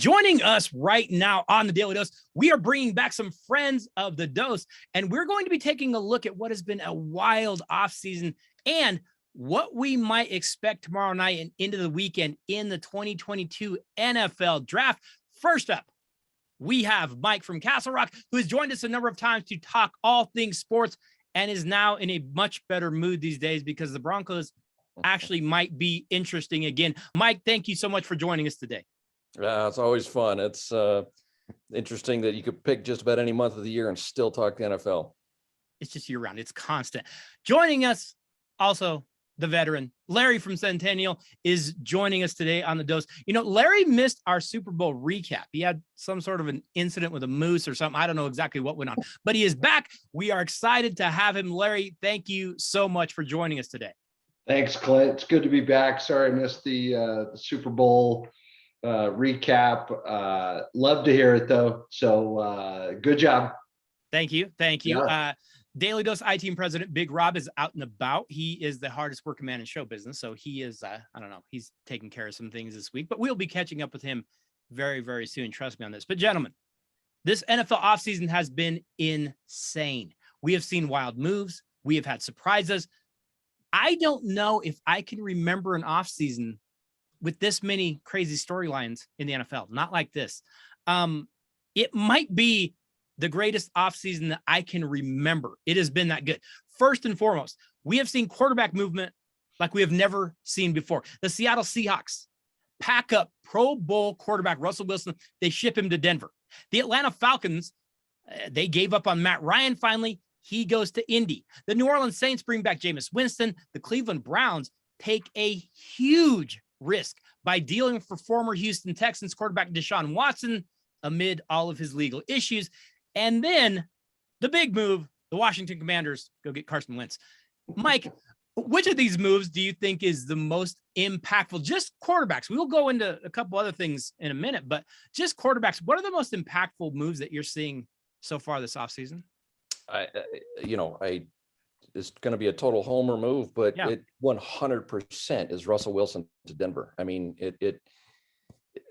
Joining us right now on the Daily Dose, we are bringing back some friends of the Dose, and we're going to be taking a look at what has been a wild offseason and what we might expect tomorrow night and into the weekend in the 2022 NFL Draft. First up, we have Mike from Castle Rock, who has joined us a number of times to talk all things sports and is now in a much better mood these days because the Broncos actually might be interesting again. Mike, thank you so much for joining us today. It's always fun. It's interesting that you could pick just about any month of the year and still talk the NFL. It's just year round. It's constant. Joining us also, the veteran, Larry from Centennial, is joining us today on the Dose. You know, Larry missed our Super Bowl recap. He had some sort of an incident with a moose or something. I don't know exactly what went on, but he is back. We are excited to have him. Larry, thank you so much for joining us today. Thanks, Clint. It's good to be back. Sorry I missed the Super Bowl recap. Love to hear it though. So good job. Thank you. Thank you. Yeah. Daily Dose I-Team president Big Rob is out and about. He is the hardest working man in show business. So he is, I don't know, he's taking care of some things this week, but we'll be catching up with him very, very soon. Trust me on this. But gentlemen, this NFL offseason has been insane. We have seen wild moves. We have had surprises. I don't know if I can remember an offseason with this many crazy storylines in the NFL, not like this. It might be the greatest offseason that I can remember. It has been that good. First and foremost, we have seen quarterback movement like we have never seen before. The Seattle Seahawks pack up Pro Bowl quarterback Russell Wilson. They ship him to Denver. The Atlanta Falcons, they gave up on Matt Ryan finally. He goes to Indy. The New Orleans Saints bring back Jameis Winston. The Cleveland Browns take a huge risk by dealing for former Houston Texans quarterback Deshaun Watson amid all of his legal issues. And then the big move, the Washington Commanders go get Carson Wentz. Mike, which of these moves do you think is the most impactful? Just quarterbacks. We will go into a couple other things in a minute, but just quarterbacks. What are the most impactful moves that you're seeing so far this offseason? It's going to be a total homer move, but Yeah. It 100% is Russell Wilson to Denver. I mean,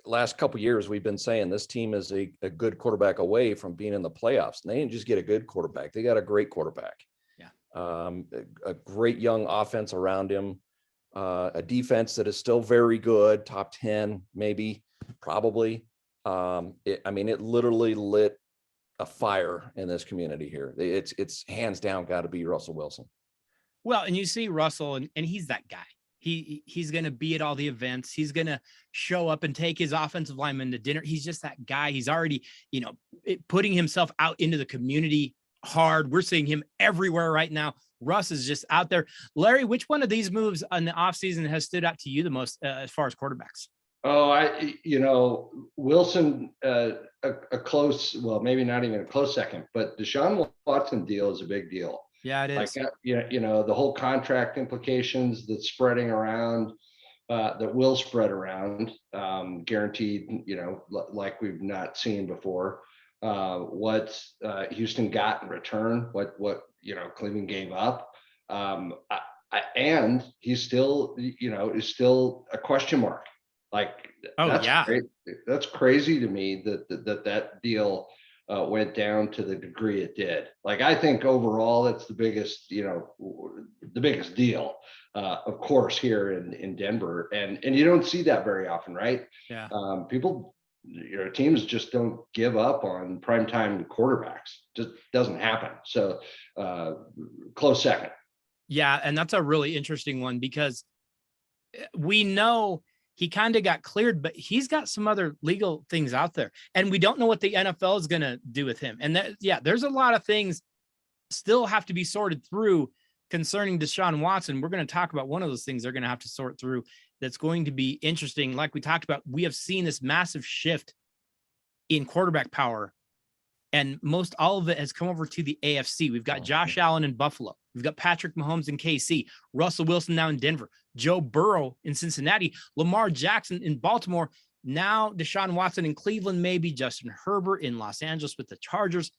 last couple of years, we've been saying this team is a good quarterback away from being in the playoffs. And they didn't just get a good quarterback. They got a great quarterback. Yeah. A great young offense around him, a defense that is still very good, top 10, maybe, probably. It literally lit a fire in this community here. It's hands down got to be Russell Wilson. Well, and you see Russell, and he's that guy. He's going to be at all the events. He's going to show up and take his offensive lineman to dinner. He's just that guy. He's already, putting himself out into the community hard. We're seeing him everywhere right now. Russ is just out there. Larry, which one of these moves in the offseason has stood out to you the most as far as quarterbacks? Wilson, a close, well, maybe not even a close second, but Deshaun Watson deal is a big deal. Yeah, it is. The whole contract implications that's spreading around, that will spread around, guaranteed, like we've not seen before. What Houston got in return, what Cleveland gave up, and he's still, is still a question mark. That's crazy to me that deal went down to the degree it did. I think overall it's the biggest deal, of course, here in Denver, and you don't see that very often, right? Yeah. People, teams just don't give up on primetime quarterbacks. Just doesn't happen. So close second. Yeah, and that's a really interesting one because we know he kind of got cleared, but he's got some other legal things out there. And we don't know what the NFL is going to do with him. And there's a lot of things still have to be sorted through concerning Deshaun Watson. We're going to talk about one of those things they're going to have to sort through that's going to be interesting. Like we talked about, we have seen this massive shift in quarterback power, and most all of it has come over to the AFC. We've got Josh Allen in Buffalo. We've got Patrick Mahomes in KC, Russell Wilson now in Denver, Joe Burrow in Cincinnati, Lamar Jackson in Baltimore, now Deshaun Watson in Cleveland, maybe Justin Herbert in Los Angeles with the Chargers.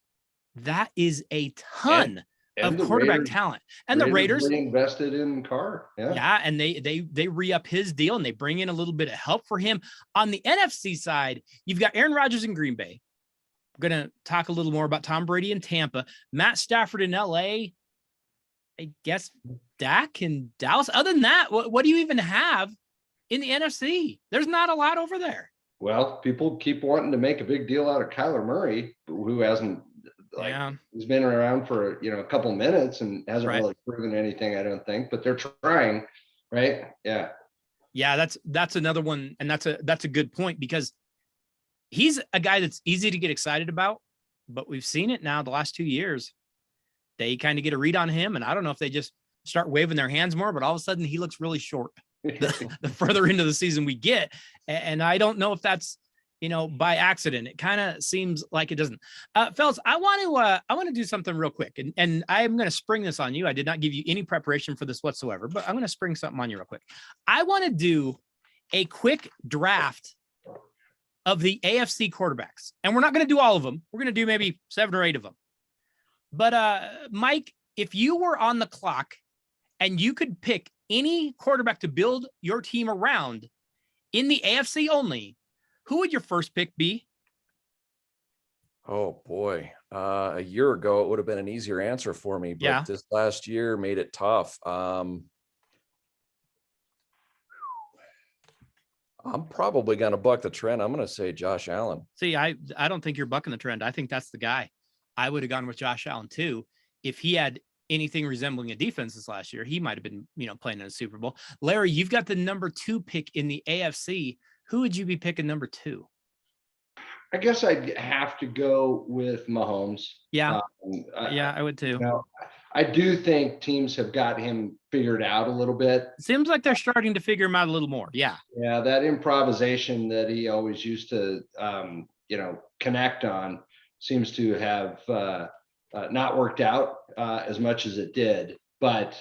That is a ton And the quarterback Raiders, talent. And the Raiders invested in Carr. Yeah, and they re-up his deal and they bring in a little bit of help for him. On the NFC side, you've got Aaron Rodgers in Green Bay. I'm going to talk a little more about Tom Brady in Tampa. Matt Stafford in LA. I guess Dak in Dallas. Other than that, what do you even have in the NFC? There's not a lot over there. Well, people keep wanting to make a big deal out of Kyler Murray, who hasn't he's been around for a couple of minutes and hasn't really proven anything, I don't think, but they're trying, right? Yeah, that's another one, and that's a good point, because he's a guy that's easy to get excited about, but we've seen it now the last 2 years. They kind of get a read on him, and I don't know if they just start waving their hands more, but all of a sudden he looks really short the further into the season we get. And I don't know if that's, by accident. It kind of seems like it doesn't. Fellas, I want to do something real quick, and I'm going to spring this on you. I did not give you any preparation for this whatsoever, but I'm going to spring something on you real quick. I want to do a quick draft of the AFC quarterbacks, and we're not going to do all of them. We're going to do maybe 7 or 8 of them. But Mike, if you were on the clock and you could pick any quarterback to build your team around in the AFC only, who would your first pick be? Oh boy. A year ago, it would have been an easier answer for me, but this last year made it tough. I'm probably going to buck the trend. I'm going to say Josh Allen. See, I don't think you're bucking the trend. I think that's the guy. I would have gone with Josh Allen too. If he had anything resembling a defense this last year, he might have been, playing in a Super Bowl. Larry, you've got the number 2 pick in the AFC. Who would you be picking number 2? I guess I'd have to go with Mahomes. Yeah. I would too. I do think teams have got him figured out a little bit. Seems like they're starting to figure him out a little more. Yeah. Yeah. That improvisation that he always used to, connect on seems to have not worked out as much as it did. But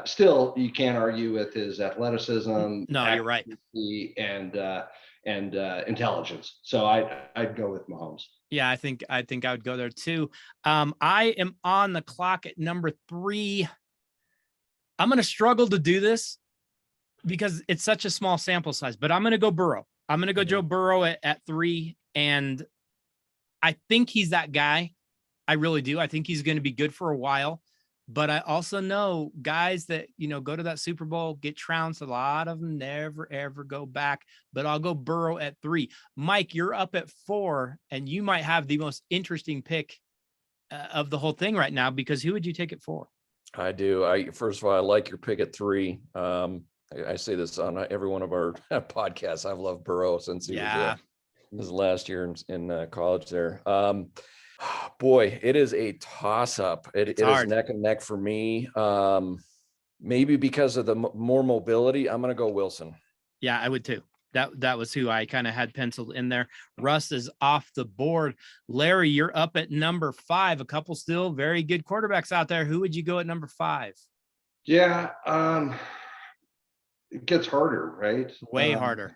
still, you can't argue with his athleticism. No, you're right. And intelligence. So I'd go with Mahomes. Yeah, I think I would go there too. I am on the clock at number 3. I'm going to struggle to do this because it's such a small sample size, but I'm going to go Burrow. I'm going to go Joe Burrow at 3. And I think he's that guy. I really do. I think he's going to be good for a while. But I also know guys that, go to that Super Bowl, get trounced. A lot of them never, ever go back. But I'll go Burrow at 3. Mike, you're up at 4, and you might have the most interesting pick of the whole thing right now, because who would you take it for? I do. First of all, I like your pick at 3. I say this on every one of our podcasts. I've loved Burrow since he was his last year in college there. Boy, it is a toss-up. It is neck and neck for me. Maybe because of the more mobility, I'm going to go Wilson. Yeah, I would too. That was who I kind of had penciled in there. Russ is off the board. Larry, you're up at number 5. A couple still very good quarterbacks out there. Who would you go at number 5? Yeah, it gets harder, right? Way harder.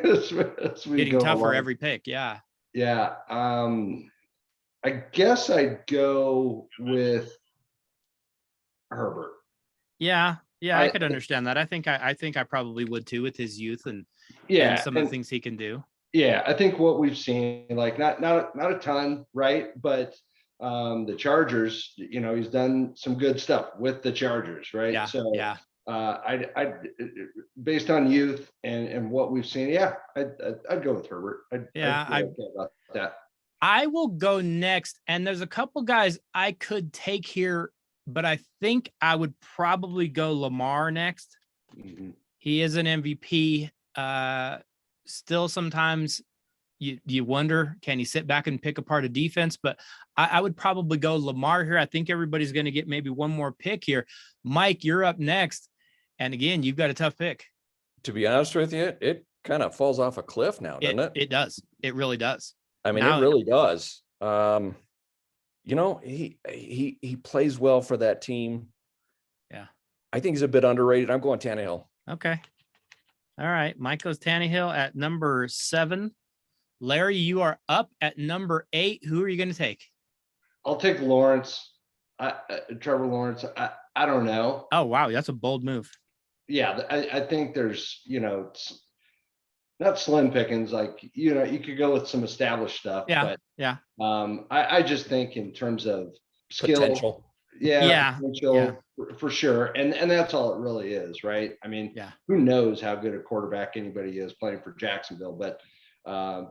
as we getting tougher along. Every pick. Yeah. Yeah. I guess I'd go with Herbert. Yeah, I could understand that. I think I probably would too, with his youth and some of the things he can do. Yeah, I think what we've seen, like not a ton, right? But the Chargers, he's done some good stuff with the Chargers, right? Yeah. So I based on youth and what we've seen, I'd go with Herbert. I'd feel okay about that. I will go next, and there's a couple guys I could take here, but I think I would probably go Lamar next. Mm-hmm. He is an MVP. Still, sometimes you wonder, can he sit back and pick apart a defense? But I would probably go Lamar here. I think everybody's going to get maybe one more pick here. Mike, you're up next. And again, you've got a tough pick. To be honest with you, it kind of falls off a cliff now, doesn't it? It does. It really does. I mean, it really does. He plays well for that team. Yeah. I think he's a bit underrated. I'm going Tannehill. Okay. All right. Mike goes Tannehill at number 7. Larry, you are up at number 8. Who are you going to take? I'll take Lawrence. Trevor Lawrence, I don't know. Oh, wow. That's a bold move. Yeah, I think there's, not slim pickings, like, you could go with some established stuff, Yeah. but Yeah. I just think in terms of skill, Potential. Yeah. potential for sure. And that's all it really is, right? I mean, Yeah. who knows how good a quarterback anybody is playing for Jacksonville, but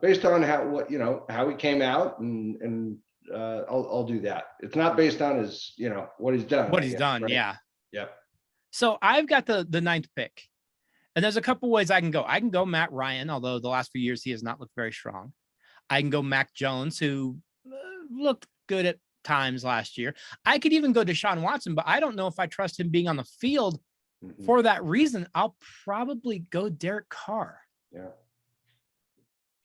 based on how he came out and I'll do that. It's not based on his, what he's done. What he's done. Right? Yeah. Yep. So I've got the 9th pick, and there's a couple ways I can go. I can go Matt Ryan, although the last few years he has not looked very strong. I can go Mac Jones, who looked good at times last year. I could even go Deshaun Watson, but I don't know if I trust him being on the field. Mhm. For that reason, I'll probably go Derek Carr. Yeah.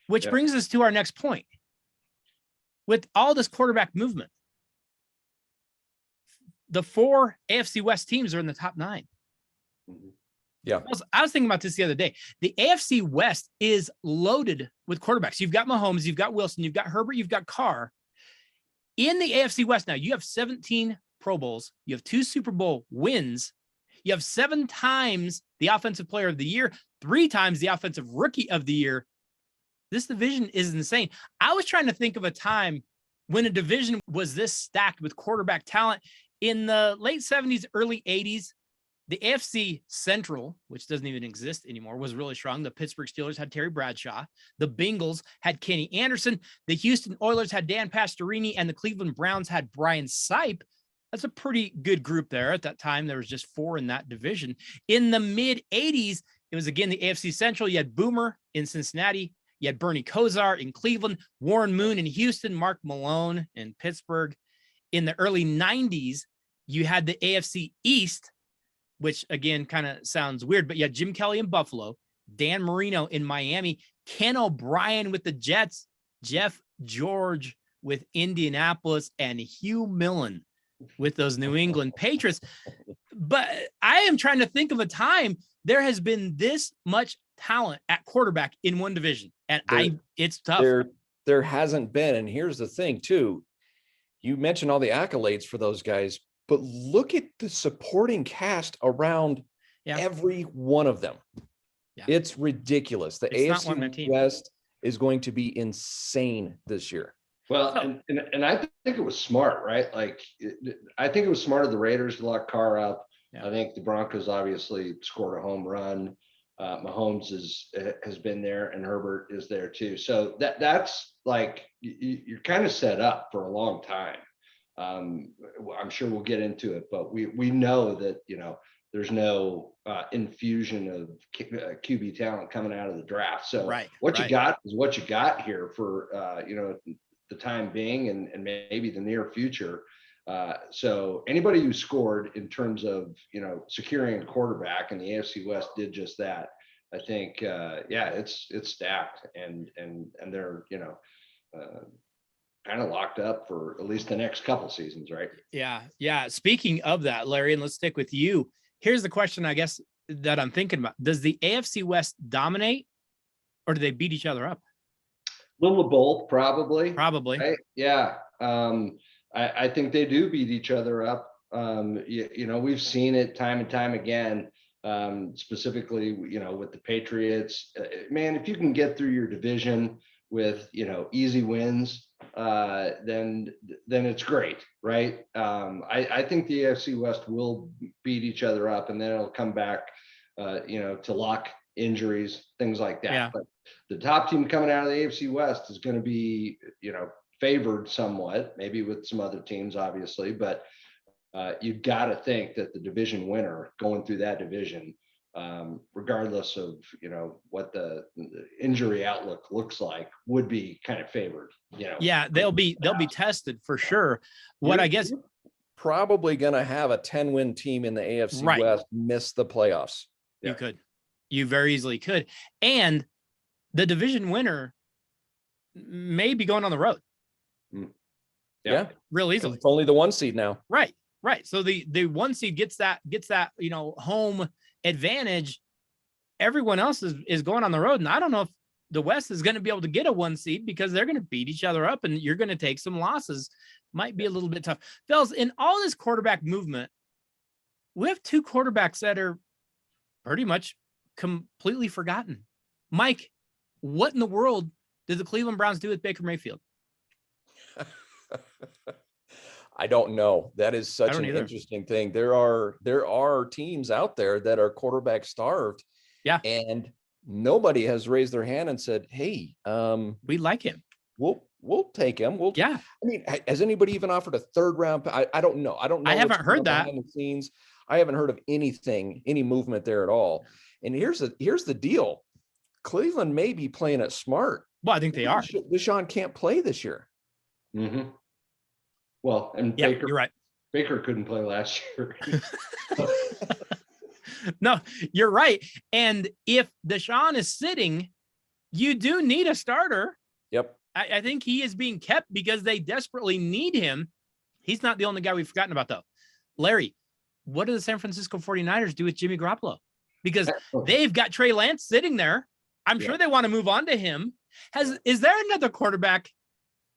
Which Yeah. brings us to our next point. With all this quarterback movement, the 4 AFC West teams are in the top 9. Mhm. Yeah. I was thinking about this the other day. The AFC West is loaded with quarterbacks. You've got Mahomes, you've got Wilson, you've got Herbert, you've got Carr. In the AFC West now, you have 17 Pro Bowls, you have 2 Super Bowl wins, you have 7 times the Offensive Player of the Year, 3 times the Offensive Rookie of the Year. This division is insane. I was trying to think of a time when a division was this stacked with quarterback talent. In the late 70s, early 80s, the AFC Central, which doesn't even exist anymore, was really strong. The Pittsburgh Steelers had Terry Bradshaw. The Bengals had Kenny Anderson. The Houston Oilers had Dan Pastorini, and the Cleveland Browns had Brian Sipe. That's a pretty good group there. At that time, there was just 4 in that division. In the mid-80s, it was again the AFC Central. You had Boomer in Cincinnati. You had Bernie Kosar in Cleveland, Warren Moon in Houston, Mark Malone in Pittsburgh. In the early 90s, you had the AFC East, which again kind of sounds weird, but you had Jim Kelly in Buffalo, Dan Marino in Miami, Ken O'Brien with the Jets, Jeff George with Indianapolis, and Hugh Millen with those New England Patriots. But I am trying to think of a time there has been this much talent at quarterback in one division. And it's tough. There hasn't been. And here's the thing too. You mentioned all the accolades for those guys, but look at the supporting cast around every one of them. Yeah. It's ridiculous. The AFC West is going to be insane this year. Well, and I think it was smart, right? Like, I think it was smart of the Raiders to lock Carr up. Yeah. I think the Broncos obviously scored a home run. Mahomes has been there, and Herbert is there too. So that's like you're kind of set up for a long time. I'm sure we'll get into it, but we know that there's no infusion of QB talent coming out of the draft. So what you got is what you got here for the time being and maybe the near future. So anybody who scored in terms of securing a quarterback in the AFC West did just that. I think it's stacked and they're kind of locked up for at least the next couple seasons, right? Yeah. Speaking of that, Larry, and let's stick with you. Here's the question, I guess, that I'm thinking about. Does the AFC West dominate, or do they beat each other up? A little of both, probably. Right? Yeah. I think they do beat each other up. We've seen it time and time again, specifically, with the Patriots. Man, if you can get through your division with, easy wins, then it's great, right? I think the AFC West will beat each other up, and then it'll come back, to lock injuries, things like that. Yeah. But the top team coming out of the AFC West is going to be, favored somewhat, maybe with some other teams, obviously, but you've got to think that the division winner going through that division, regardless of what the injury outlook looks like, would be kind of favored. Yeah, they'll be tested for sure. I guess probably going to have a 10-win team in the AFC West miss the playoffs. You very easily could, and the division winner may be going on the road. Yeah, real easily. It's only the 1 seed now. Right. So the 1 seed gets that home advantage. Everyone else is going on the road, and I don't know if the West is going to be able to get a 1 seed because they're going to beat each other up and you're going to take some losses. Might be a little bit tough. Fellas, in all this quarterback movement, we have 2 quarterbacks that are pretty much completely forgotten. Mike, what in the world did the Cleveland Browns do with Baker Mayfield? I don't know. That is such an interesting thing. There are teams out there that are quarterback starved. Yeah. And nobody has raised their hand and said, hey, we like him. We'll take him. Yeah. I mean, has anybody even offered a 3rd round? I don't know. I haven't heard that behind the scenes. I haven't heard of any movement there at all. And here's the deal. Cleveland may be playing it smart. Well, I think they are. Deshaun can't play this year. Mm-hmm. Well, and yeah, Baker, you're right. Baker couldn't play last year. No, you're right. And if Deshaun is sitting, you do need a starter. Yep. I think he is being kept because they desperately need him. He's not the only guy we've forgotten about, though. Larry, what do the San Francisco 49ers do with Jimmy Garoppolo? Because they've got Trey Lance sitting there. I'm sure they want to move on to him. Is there another quarterback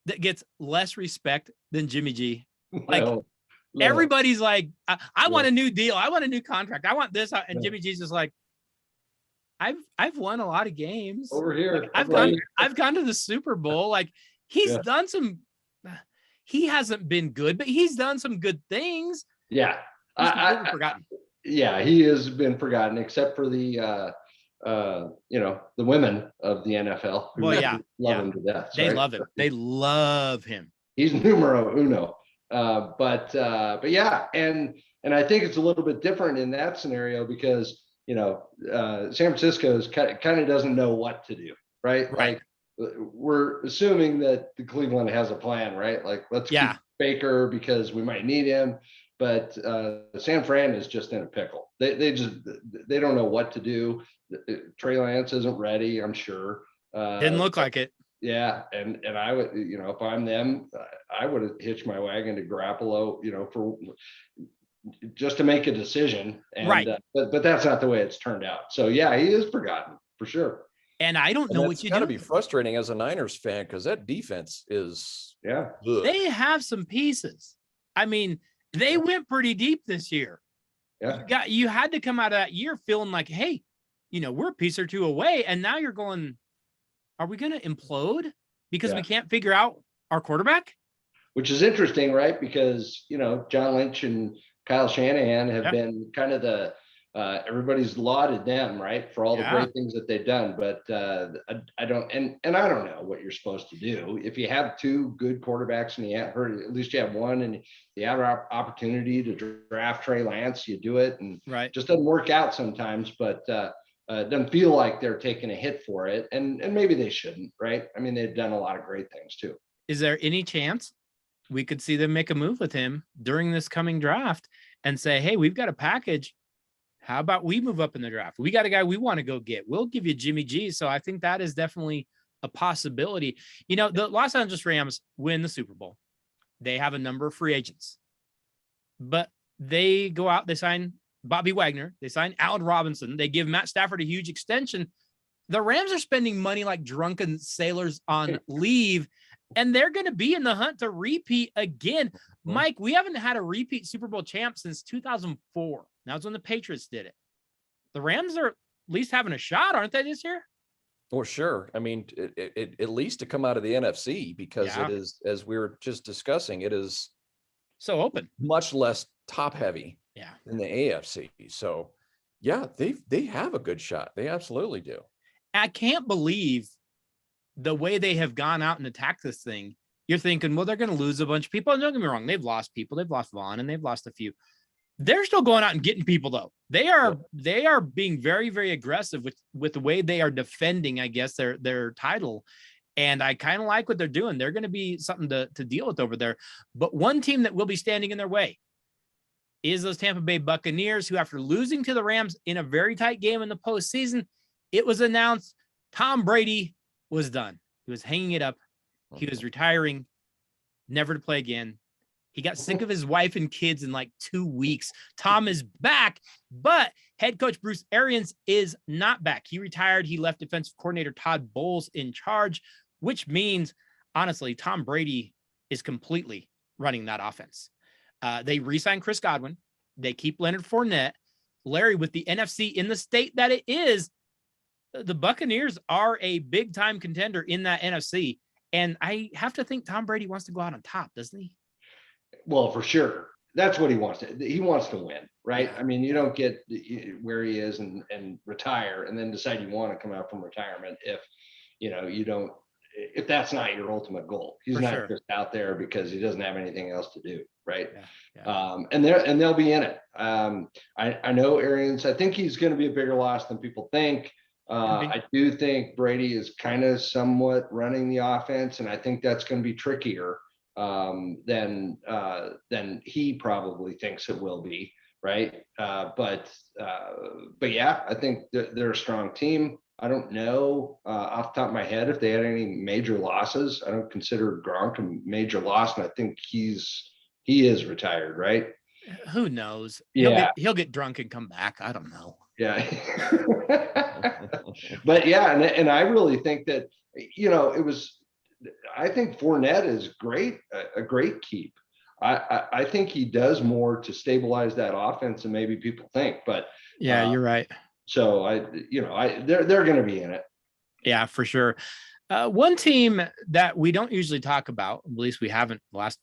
that gets less respect than Jimmy G? Like, no. Everybody's like, I want a new deal. I want a new contract. I want this. And Jimmy G's just like, I've won a lot of games over here. Like, I've gone to the Super Bowl. Like, he's done some, he hasn't been good, but he's done some good things. Yeah. He's forgotten. Yeah, he has been forgotten, except for the the women of the NFL. Who love him to death. They love him. They love him. He's numero uno. But yeah, and I think it's a little bit different in that scenario because San Francisco's kind of doesn't know what to do, right? Like we're assuming that the Cleveland has a plan, right? Like let's keep Baker because we might need him. But San Fran is just in a pickle. They don't know what to do. Trey Lance isn't ready, I'm sure. Didn't look like it. Yeah, and I would, if I'm them, I would have hitched my wagon to Garoppolo, for just to make a decision. And, but that's not the way it's turned out. So yeah, he is forgotten for sure. And I don't know what you do. It's got to be frustrating as a Niners fan because that defense is ugh. They have some pieces. I mean, they went pretty deep this year. Yeah. You had to come out of that year feeling like, hey, we're a piece or two away. And now you're going, are we going to implode because we can't figure out our quarterback? Which is interesting, right? Because, John Lynch and Kyle Shanahan have been kind of the, everybody's lauded them, right? For all the great things that they've done. But I don't, and I don't know what you're supposed to do. If you have 2 good quarterbacks and at least you have one and you have an opportunity to draft Trey Lance, you do it. And it just doesn't work out sometimes, but it doesn't feel like they're taking a hit for it. And maybe they shouldn't, right? I mean, they've done a lot of great things too. Is there any chance we could see them make a move with him during this coming draft and say, hey, we've got a package. How about we move up in the draft? We got a guy we want to go get. We'll give you Jimmy G. So I think that is definitely a possibility. The Los Angeles Rams win the Super Bowl. They have a number of free agents, but they go out, they sign Bobby Wagner, they sign Allen Robinson, they give Matt Stafford a huge extension. The Rams are spending money like drunken sailors on leave, and they're going to be in the hunt to repeat again. Mike, we haven't had a repeat Super Bowl champ since 2004. That's when the Patriots did it. The Rams are at least having a shot, aren't they, this year? Well, sure. I mean, it at least to come out of the NFC because it is, as we were just discussing, it is so open, much less top heavy than the AFC. So yeah, they have a good shot. They absolutely do. I can't believe the way they have gone out and attacked this thing. You're thinking, well, they're going to lose a bunch of people. And don't get me wrong. They've lost people. They've lost Vaughn and they've lost a few. They're still going out and getting people, though. They are being very, very aggressive with the way they are defending, I guess, their title. And I kind of like what they're doing. They're going to be something to deal with over there. But one team that will be standing in their way is those Tampa Bay Buccaneers, who, after losing to the Rams in a very tight game in the postseason, it was announced Tom Brady was done. He was hanging it up. He was retiring, never to play again. He got sick of his wife and kids in like 2 weeks. Tom is back, but head coach Bruce Arians is not back. He retired. He left defensive coordinator Todd Bowles in charge, which means, honestly, Tom Brady is completely running that offense. They re-signed Chris Godwin. They keep Leonard Fournette. Larry, with the NFC in the state that it is, the Buccaneers are a big-time contender in that NFC. And I have to think Tom Brady wants to go out on top, doesn't he? Well, for sure. That's what he wants to. He wants to win, right? I mean, you don't get where he is and retire and then decide you want to come out from retirement if, you don't, if that's not your ultimate goal. He's For not sure. just out there because he doesn't have anything else to do, right? Yeah. And they'll be in it. I know Arians. I think he's going to be a bigger loss than people think. I do think Brady is kind of somewhat running the offense, and I think that's going to be trickier than he probably thinks it will be, right? But yeah, I think they're a strong team. I don't know off the top of my head if they had any major losses. I don't consider Gronk a major loss, and I think he is retired, right? Who knows? Yeah. He'll get drunk and come back. I don't know. Yeah. But yeah, and I really think that, I think Fournette is great, a great keep. I think he does more to stabilize that offense than maybe people think, but yeah, you're right. So they're going to be in it. Yeah, for sure. One team that we don't usually talk about, at least we haven't the last,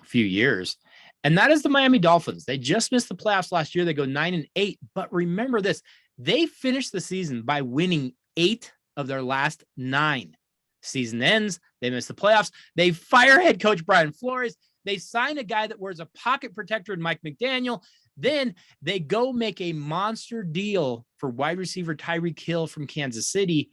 few years, and that is the Miami Dolphins. They just missed the playoffs last year. They go 9-8, but remember this, they finished the season by winning 8 of their last 9. Season ends, they miss the playoffs. They fire head coach Brian Flores. They sign a guy that wears a pocket protector in Mike McDaniel. Then they go make a monster deal for wide receiver Tyreek Hill from Kansas City.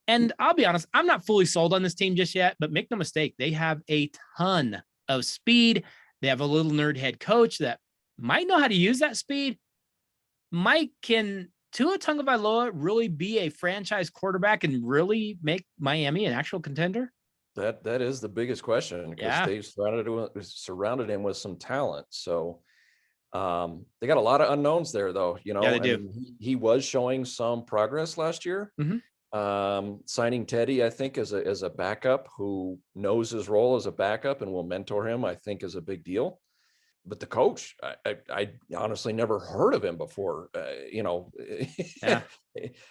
And I'll be honest, I'm not fully sold on this team just yet, but make no mistake, they have a ton of speed. They have a little nerd head coach that might know how to use that speed. Mike, can Tua Tagovailoa really be a franchise quarterback and really make Miami an actual contender? That is the biggest question, because they surrounded him with some talent. So they got a lot of unknowns there, though. Yeah, they do. I mean, he was showing some progress last year. Signing Teddy, I think, as a backup who knows his role as a backup and will mentor him, I think, is a big deal. But the coach, I honestly never heard of him before.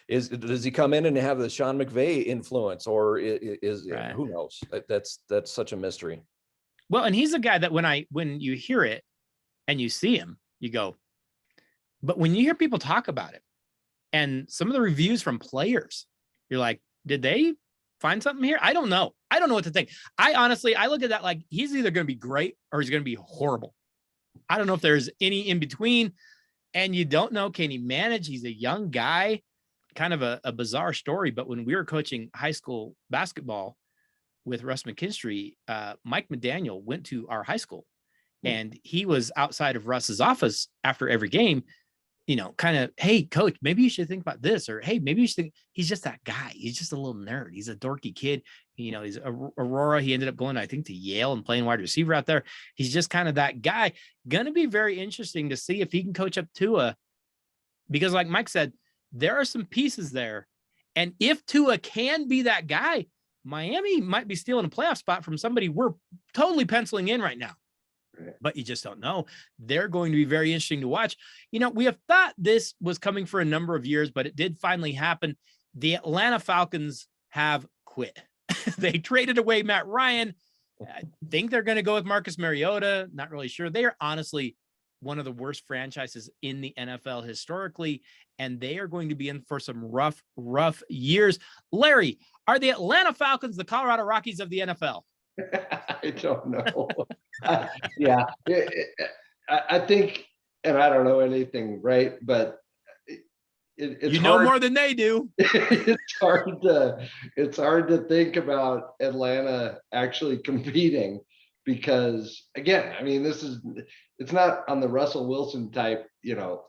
Does he come in and have the Sean McVay influence, or is right. Who knows? That's such a mystery. Well, and he's a guy that when you hear it and you see him, you go. But when you hear people talk about it and some of the reviews from players, you're like, did they find something here? I don't know. I don't know what to think. I look at that like he's either going to be great or he's going to be horrible. I don't know if there's any in between, and you don't know, can he manage? He's a young guy, kind of a bizarre story. But when we were coaching high school basketball with Russ McKinstry, Mike McDaniel went to our high school, and he was outside of Russ's office after every game, kind of, hey, coach, maybe you should think about this, or hey, maybe you should think. He's just that guy. He's just a little nerd. He's a dorky kid. He's Aurora. He ended up going, I think, to Yale and playing wide receiver out there. He's just kind of that guy. Going to be very interesting to see if he can coach up Tua, because like Mike said, there are some pieces there. And if Tua can be that guy, Miami might be stealing a playoff spot from somebody we're totally penciling in right now. But you just don't know. They're going to be very interesting to watch. We have thought this was coming for a number of years, but it did finally happen. The Atlanta Falcons have quit. They traded away Matt Ryan. I think they're going to go with Marcus Mariota. Not really sure. They are honestly one of the worst franchises in the NFL historically, and they are going to be in for some rough years. Larry, are the Atlanta Falcons the Colorado Rockies of the NFL? I don't know. Yeah, I think, and I don't know anything, right? But it's hard. More than they do. It's hard to think about Atlanta actually competing, because again, I mean, it's not on the Russell Wilson type,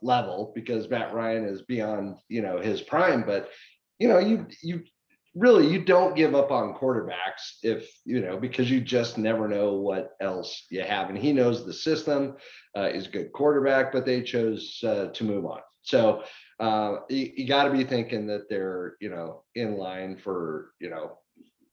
level, because Matt Ryan is beyond, his prime, but you really, you don't give up on quarterbacks if, because you just never know what else you have. And he knows the system, is a good quarterback, but they chose to move on. So you got to be thinking that they're, in line for,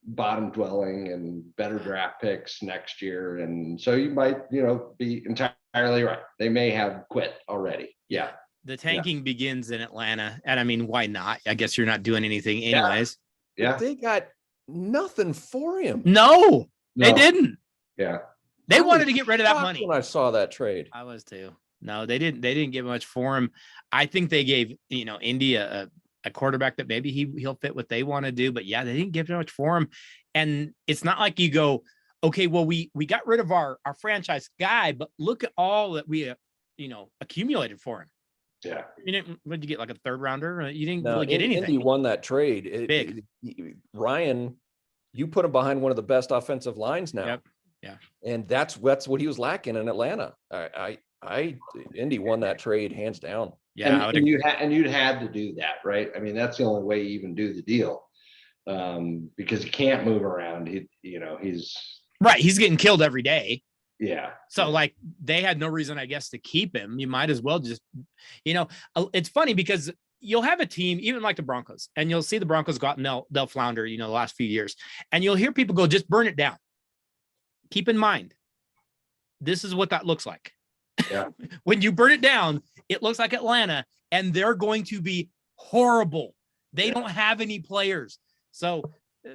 bottom dwelling and better draft picks next year. And so you might, be entirely right. They may have quit already. Yeah. The tanking begins in Atlanta. And I mean, why not? I guess you're not doing anything anyways. Yeah. But they got nothing for him. No, they didn't. Yeah. They wanted to get rid of that money. When I saw that trade, I was too. No, they didn't get much for him. I think they gave, Indy a quarterback that maybe he'll fit what they want to do, but yeah, they didn't give much for him. And it's not like you go, okay, well, we got rid of our franchise guy, but look at all that we, accumulated for him. Yeah. What did you get? Like a third rounder? You didn't really get anything. Indy won that trade. Big. Ryan, you put him behind one of the best offensive lines now. Yep. Yeah. And that's what he was lacking in Atlanta. Indy won that trade hands down. Yeah. And you'd had to do that, right? I mean, that's the only way you even do the deal. Because he can't move around. He's right. He's getting killed every day. Yeah. So like they had no reason, I guess, to keep him. You might as well just, it's funny because you'll have a team, even like the Broncos, and you'll see the Broncos go out and they'll flounder, the last few years. And you'll hear people go, just burn it down. Keep in mind, this is what that looks like. Yeah. When you burn it down, it looks like Atlanta, and they're going to be horrible. They don't have any players. So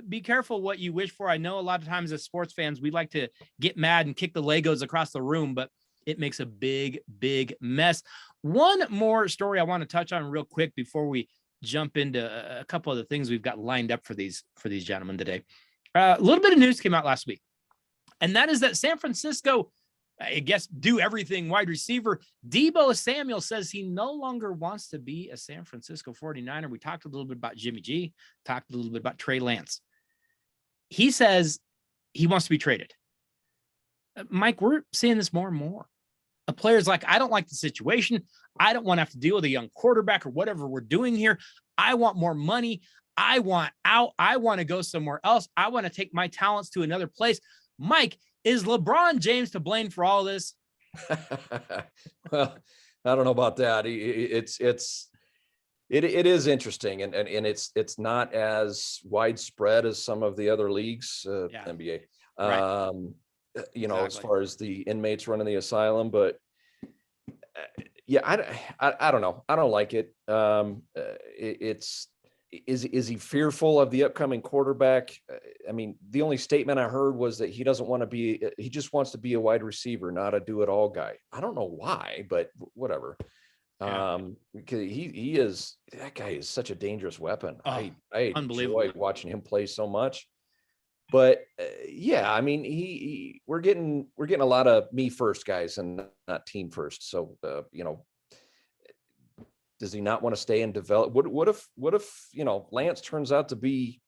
be careful what you wish for. I know a lot of times as sports fans, we like to get mad and kick the Legos across the room, but it makes a big, big mess. One more story I want to touch on real quick before we jump into a couple of the things we've got lined up for these gentlemen today. A little bit of news came out last week, and that is that San Francisco, I guess, do everything wide receiver Deebo Samuel says he no longer wants to be a San Francisco 49er. We talked a little bit about Jimmy G, talked a little bit about Trey Lance. He says he wants to be traded. Mike, we're seeing this more and more. A player's like, I don't like the situation. I don't want to have to deal with a young quarterback or whatever we're doing here. I want more money. I want out. I want to go somewhere else. I want to take my talents to another place. Mike, is LeBron James to blame for all this? Well, I don't know about that. It is interesting, and it's not as widespread as some of the other leagues, NBA. Right. Exactly. As far as the inmates running the asylum, but I don't know. I don't like it. Is he fearful of the upcoming quarterback? I mean, the only statement I heard was that he doesn't want to be, he just wants to be a wide receiver, not a do-it-all guy. I don't know why, but whatever. Yeah. Because that guy is such a dangerous weapon. I enjoy watching him play so much. But I mean, we're getting a lot of me first guys and not team first. So does he not want to stay and develop? What if Lance turns out to be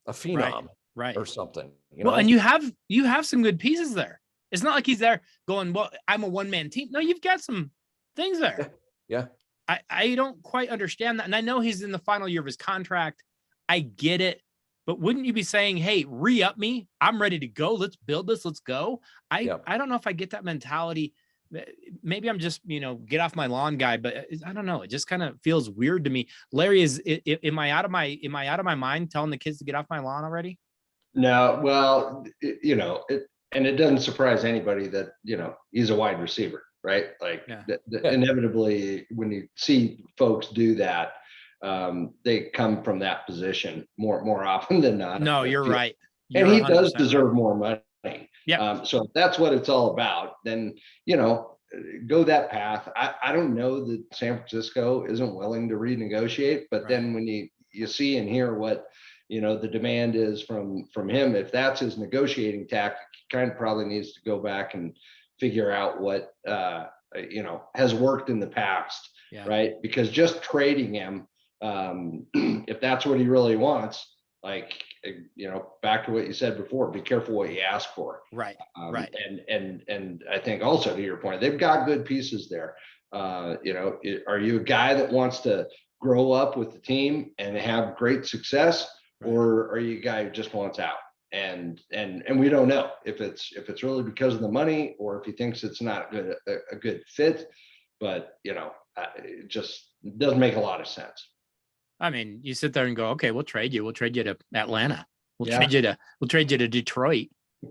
a phenom, right, or something? Well, and you have some good pieces there. It's not like he's there going, well, I'm a one-man team. No, you've got some things there. Yeah. I don't quite understand that. And I know he's in the final year of his contract. I get it. But wouldn't you be saying, hey, re-up me? I'm ready to go. Let's build this. Let's go. I don't know if I get that mentality. Maybe I'm just, get off my lawn guy, but I don't know. It just kind of feels weird to me. Larry, am I out of my mind telling the kids to get off my lawn already? No, well, and it doesn't surprise anybody that, he's a wide receiver, right? Like inevitably when you see folks do that, they come from that position more often than not. No, you're right. And he does deserve more money. Yeah. So if that's what it's all about, then, go that path. I don't know that San Francisco isn't willing to renegotiate, but then when you see and hear what, the demand is from him, if that's his negotiating tactic, he kind of probably needs to go back and figure out what, has worked in the past. Yeah. Right. Because just trading him, if that's what he really wants, like, back to what you said before, be careful what you ask for. Right. Right. And I think also to your point, they've got good pieces there. Are you a guy that wants to grow up with the team and have great success? or are you a guy who just wants out? And we don't know if it's really because of the money or if he thinks it's not a good fit. But it just doesn't make a lot of sense. I mean, you sit there and go, okay, we'll trade you. We'll trade you to Atlanta. We'll Yeah. trade you to Detroit.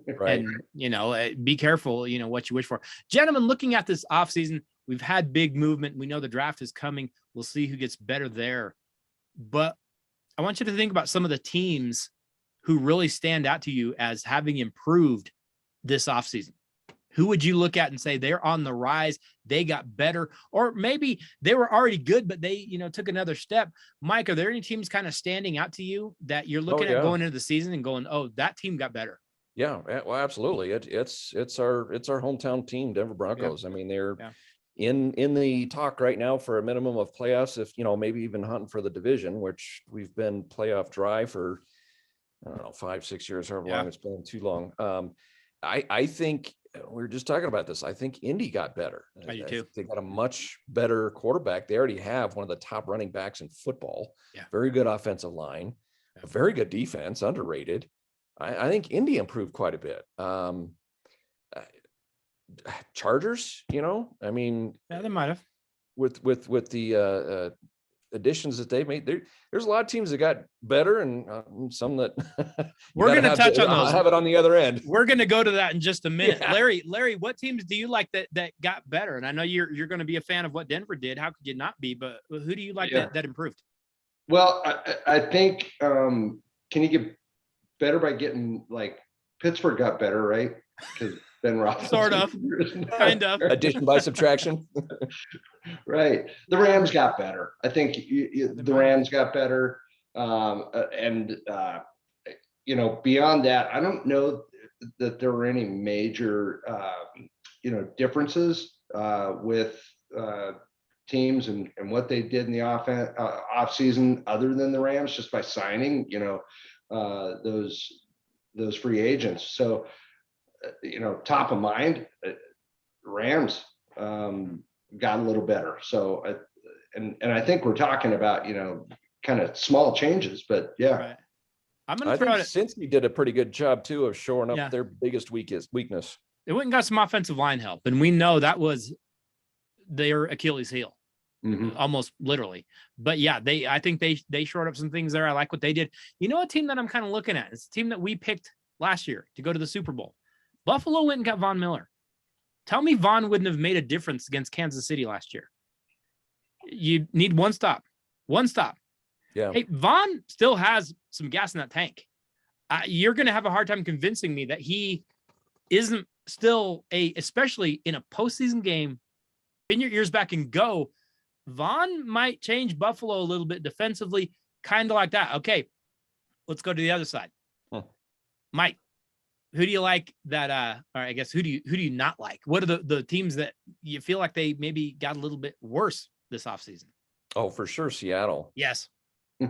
Right. And be careful, what you wish for. Gentlemen, looking at this offseason, we've had big movement. We know the draft is coming. We'll see who gets better there. But I want you to think about some of the teams who really stand out to you as having improved this offseason. Who would you look at and say they're on the rise? They got better, or maybe they were already good, but they, took another step. Mike, are there any teams kind of standing out to you that you're looking at going into the season and going, oh, that team got better? Yeah, well, absolutely. It's our hometown team, Denver Broncos. I mean, they're in the talk right now for a minimum of playoffs, if maybe even hunting for the division, which we've been playoff dry for, I don't know, 5-6 years, however long it's been, too long. I think we were just talking about this. I think Indy got better. I do too. They got a much better quarterback. They already have one of the top running backs in football. Yeah. Very good offensive line, a very good defense, underrated. I think Indy improved quite a bit. Chargers, I mean, they might have with the additions that they made. There's a lot of teams that got better, and some that we're going to touch on those. Have it on the other end. We're going to go to that in just a minute. Yeah. Larry, what teams do you like that got better? And I know you're going to be a fan of what Denver did. How could you not be? But who do you like that improved? Well, I think can you get better by getting, like, Pittsburgh got better, right? Because Ben Roethlisberger. Sort of, kind of. Addition by subtraction. Right. The Rams got better. I think the Rams got better. Beyond that, I don't know that there were any major, differences with teams and what they did in the off season, other than the Rams, just by signing, those free agents. So, top of mind, Rams got a little better. So, I think we're talking about, kind of small changes, but yeah. Right. I'm going to throw it. Cincy did a pretty good job too of shoring up their biggest weakness. They went and got some offensive line help, and we know that was their Achilles heel. Mm-hmm. Almost literally. But I think they shored up some things there. I like what they did. A team that I'm kind of looking at, it's a team that we picked last year to go to the Super Bowl. Buffalo went and got Von Miller. Tell me Von wouldn't have made a difference against Kansas City last year. You need one stop. Yeah. Hey, Von still has some gas in that tank. You're going to have a hard time convincing me that he isn't still especially in a postseason game, pin your ears back and go. Von might change Buffalo a little bit defensively, kind of like that. Okay, let's go to the other side. Mike, who do you like that? Or I guess who do you not like? What are the teams that you feel like they maybe got a little bit worse this offseason? Oh, for sure, Seattle. Yes. You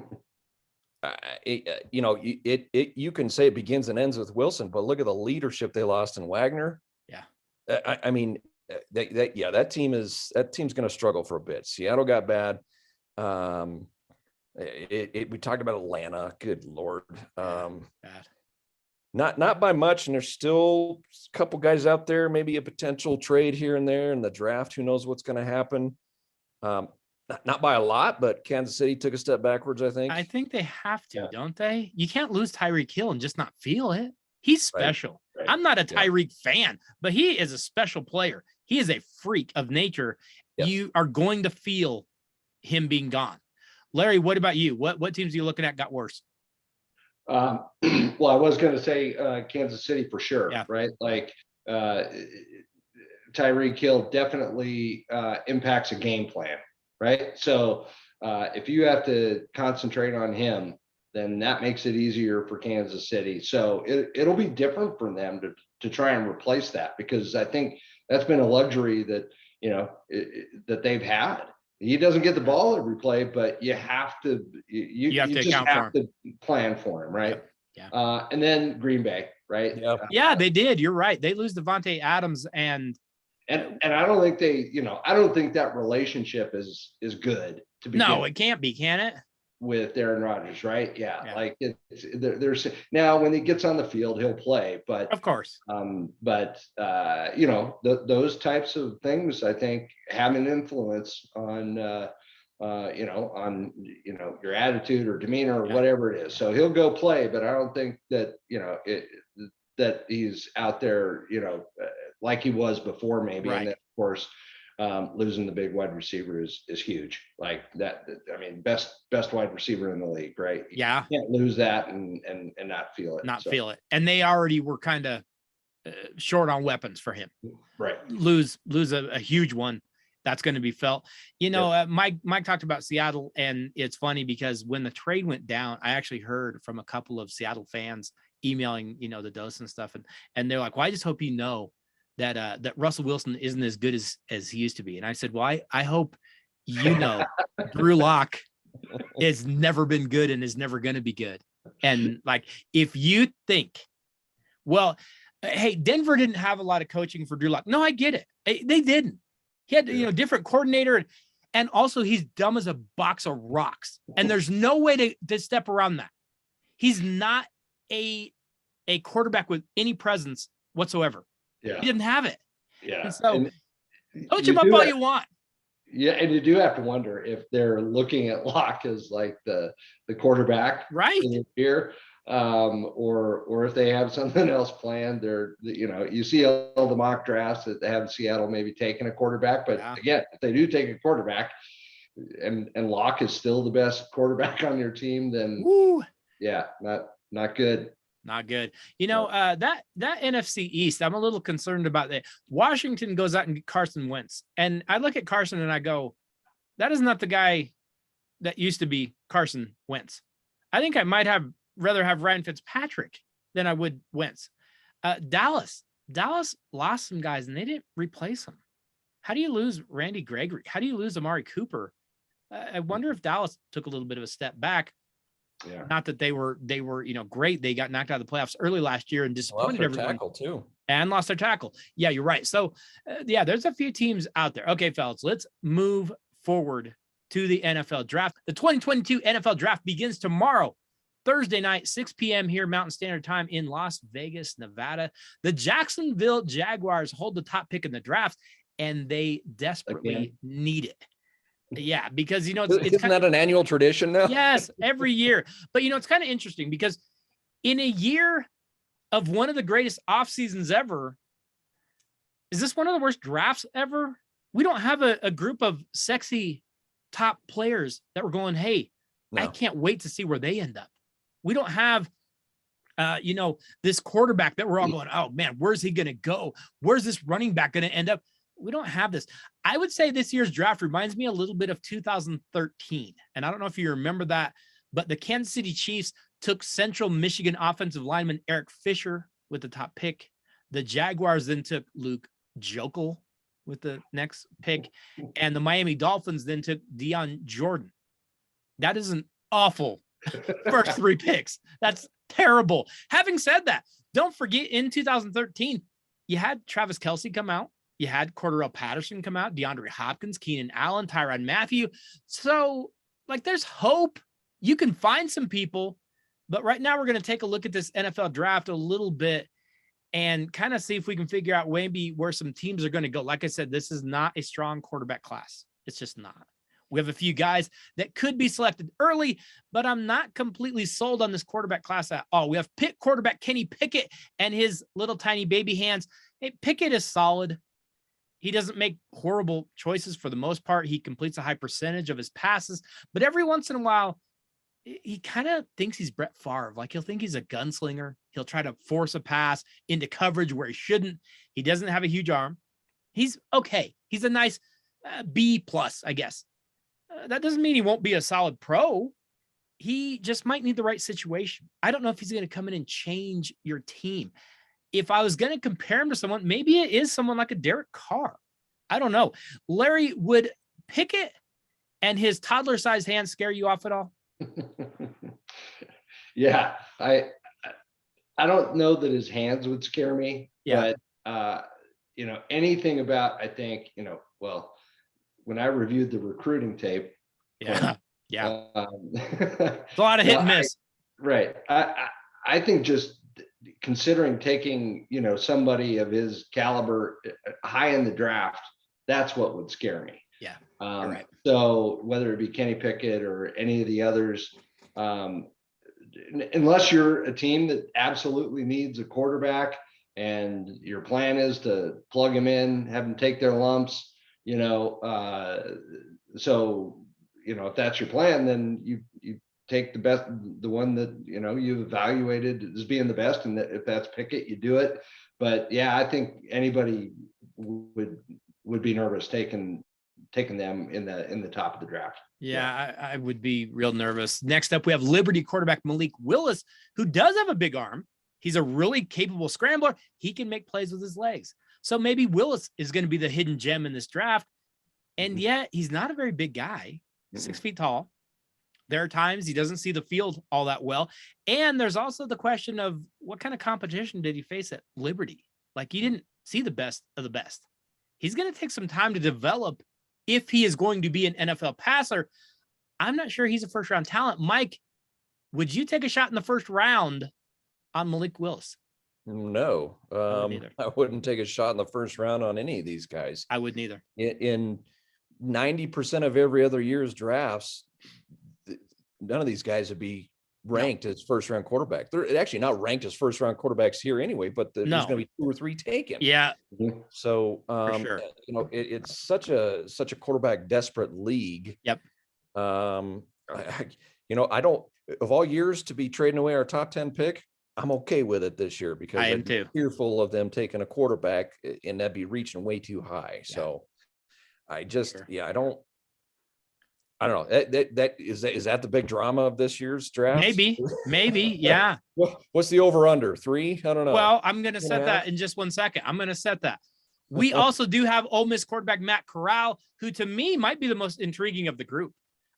can say it begins and ends with Wilson, but look at the leadership they lost in Wagner. Yeah. I mean, that team's going to struggle for a bit. Seattle got bad. We talked about Atlanta. Good Lord. Bad. Not by much. And there's still a couple guys out there, maybe a potential trade here and there in the draft. Who knows what's going to happen? Not by a lot, but Kansas City took a step backwards, I think. I think they have to, don't they? You can't lose Tyreek Hill and just not feel it. He's special. Right. I'm not a Tyreek fan, but he is a special player. He is a freak of nature. Yes. You are going to feel him being gone. Larry, what about you? What teams are you looking at got worse? Well, I was going to say Kansas City for sure, right? Like Tyreek Hill definitely impacts a game plan, right? So if you have to concentrate on him, then that makes it easier for Kansas City. So it'll be different for them to try and replace that, because I think that's been a luxury that, that they've had. He doesn't get the ball every play, but you have to, you just have to plan for him, right? Yeah. And then Green Bay, right? Yeah, they did. You're right. They lose Devontae Adams and I don't think I don't think that relationship is good to begin. No, it can't be, can it? with Aaron Rodgers, right? Yeah. Yeah. Like there's now when he gets on the field, he'll play, but Of course. you know, those types of things, I think, have an influence on you know, on, you know, your attitude or demeanor or whatever it is. So he'll go play, but I don't think that, you know, that he's out there, you know, like he was before, maybe. Right. And then, of course, losing the big wide receiver is huge. Like that. I mean, best wide receiver in the league, right? Yeah. You can't lose that and not feel it. Not feel it. And they already were kind of short on weapons for him. Right. Lose a huge one. That's going to be felt. You know, Mike talked about Seattle, and it's funny because when the trade went down, I actually heard from a couple of Seattle fans emailing, you know, the Dose and stuff, and they're like, "Well, I just hope you know that that Russell Wilson isn't as good as he used to be." And I said, "Well, I hope you know Drew Lock has never been good and is never going to be good." And like, if you think, well, hey, Denver didn't have a lot of coaching for Drew Lock. No, I get it. They didn't. He had, you know, different coordinator, and also he's dumb as a box of rocks. And there's no way to step around that. He's not a quarterback with any presence whatsoever. Yeah. He didn't have it. Yeah. And so coach you him up all you want. Yeah, and you do have to wonder if they're looking at Locke as like the quarterback Right. here, or if they have something else planned. They're, you know, you see all the mock drafts that they have Seattle maybe taking a quarterback, but again, if they do take a quarterback and Locke is still the best quarterback on your team, then yeah, not good. Not good. You know, that NFC East, I'm a little concerned about that. Washington goes out and get Carson Wentz. And I look at Carson and I go, that is not the guy that used to be Carson Wentz. I think I might rather have Ryan Fitzpatrick than I would Wentz. Dallas lost some guys and they didn't replace them. How do you lose Randy Gregory? How do you lose Amari Cooper? I wonder if Dallas took a little bit of a step back. Yeah. Not that they were, you know, great. They got knocked out of the playoffs early last year and disappointed everyone. Tackle too. And lost their tackle. Yeah, you're right. So, yeah, there's a few teams out there. Okay, fellas, let's move forward to the NFL draft. The 2022 NFL draft begins tomorrow, Thursday night, 6 p.m. here, Mountain Standard Time in Las Vegas, Nevada. The Jacksonville Jaguars hold the top pick in the draft, and they desperately need it. Yeah, because, you know, isn't that an annual tradition now? Yes, every year. But, you know, it's kind of interesting because in a year of one of the greatest off seasons ever, is this one of the worst drafts ever? We don't have a group of sexy top players that we're going, hey, I can't wait to see where they end up. We don't have, you know, this quarterback that we're all going, oh, man, where's he going to go? Where's this running back going to end up? We don't have this. I would say this year's draft reminds me a little bit of 2013. And I don't know if you remember that, but the Kansas City Chiefs took Central Michigan offensive lineman Eric Fisher with the top pick. The Jaguars then took Luke Joeckel with the next pick. And the Miami Dolphins then took Deion Jordan. That is an awful first three picks. That's terrible. Having said that, don't forget in 2013, you had Travis Kelce come out. You had Corral Patterson come out, DeAndre Hopkins, Keenan Allen, Tyrann Mathieu. So, like, there's hope. You can find some people. But right now, we're going to take a look at this NFL draft a little bit and kind of see if we can figure out maybe where some teams are going to go. Like I said, this is not a strong quarterback class. It's just not. We have a few guys that could be selected early, but I'm not completely sold on this quarterback class at all. We have Pitt quarterback Kenny Pickett and his little tiny baby hands. Hey, Pickett is solid. He doesn't make horrible choices for the most part. He completes a high percentage of his passes, but every once in a while, he kind of thinks he's Brett Favre. Like, he'll think he's a gunslinger. He'll try to force a pass into coverage where he shouldn't. He doesn't have a huge arm. He's okay. He's a nice B+, I guess. That doesn't mean he won't be a solid pro. He just might need the right situation. I don't know if he's going to come in and change your team. If I was going to compare him to someone, maybe it is someone like a Derek Carr. I don't know. Larry, would Pickett and his toddler-sized hands scare you off at all? Yeah, I don't know that his hands would scare me. Yeah. But you know, anything about, I think, you know, well, when I reviewed the recruiting tape, yeah, Yeah. It's a lot of hit and miss. Right. I think just considering taking, somebody of his caliber high in the draft, that's what would scare me. Yeah. Right. So whether it be Kenny Pickett or any of the others, unless you're a team that absolutely needs a quarterback and your plan is to plug him in, have him take their lumps, so, if that's your plan, then you take the best, the one that, you've evaluated as being the best. And that if that's Pickett, you do it. But yeah, I think anybody would be nervous taking them in the top of the draft. Yeah, I would be real nervous. Next up, we have Liberty quarterback Malik Willis, who does have a big arm. He's a really capable scrambler. He can make plays with his legs. So maybe Willis is going to be the hidden gem in this draft. And yet he's not a very big guy, 6 feet tall. There are times he doesn't see the field all that well. And there's also the question of what kind of competition did he face at Liberty? Like, he didn't see the best of the best. He's going to take some time to develop if he is going to be an NFL passer. I'm not sure he's a first-round talent. Mike, would you take a shot in the first round on Malik Willis? No, I wouldn't take a shot in the first round on any of these guys. I wouldn't either. In 90% of every other year's drafts, none of these guys would be ranked as first-round quarterback. They're actually not ranked as first-round quarterbacks here anyway, but there's going to be 2 or 3 taken. Yeah. So, for sure. It's such a quarterback desperate league. Yep. I don't, of all years to be trading away our top 10 pick, I'm okay with it this year because I'm fearful of them taking a quarterback and that'd be reaching way too high. Yeah. So I just, I don't know. Is that the big drama of this year's draft? Maybe. Yeah. What's the over under 3? I don't know. Well, I'm going to set that in just 1 second. I'm going to set that. We also do have Ole Miss quarterback Matt Corral, who to me might be the most intriguing of the group.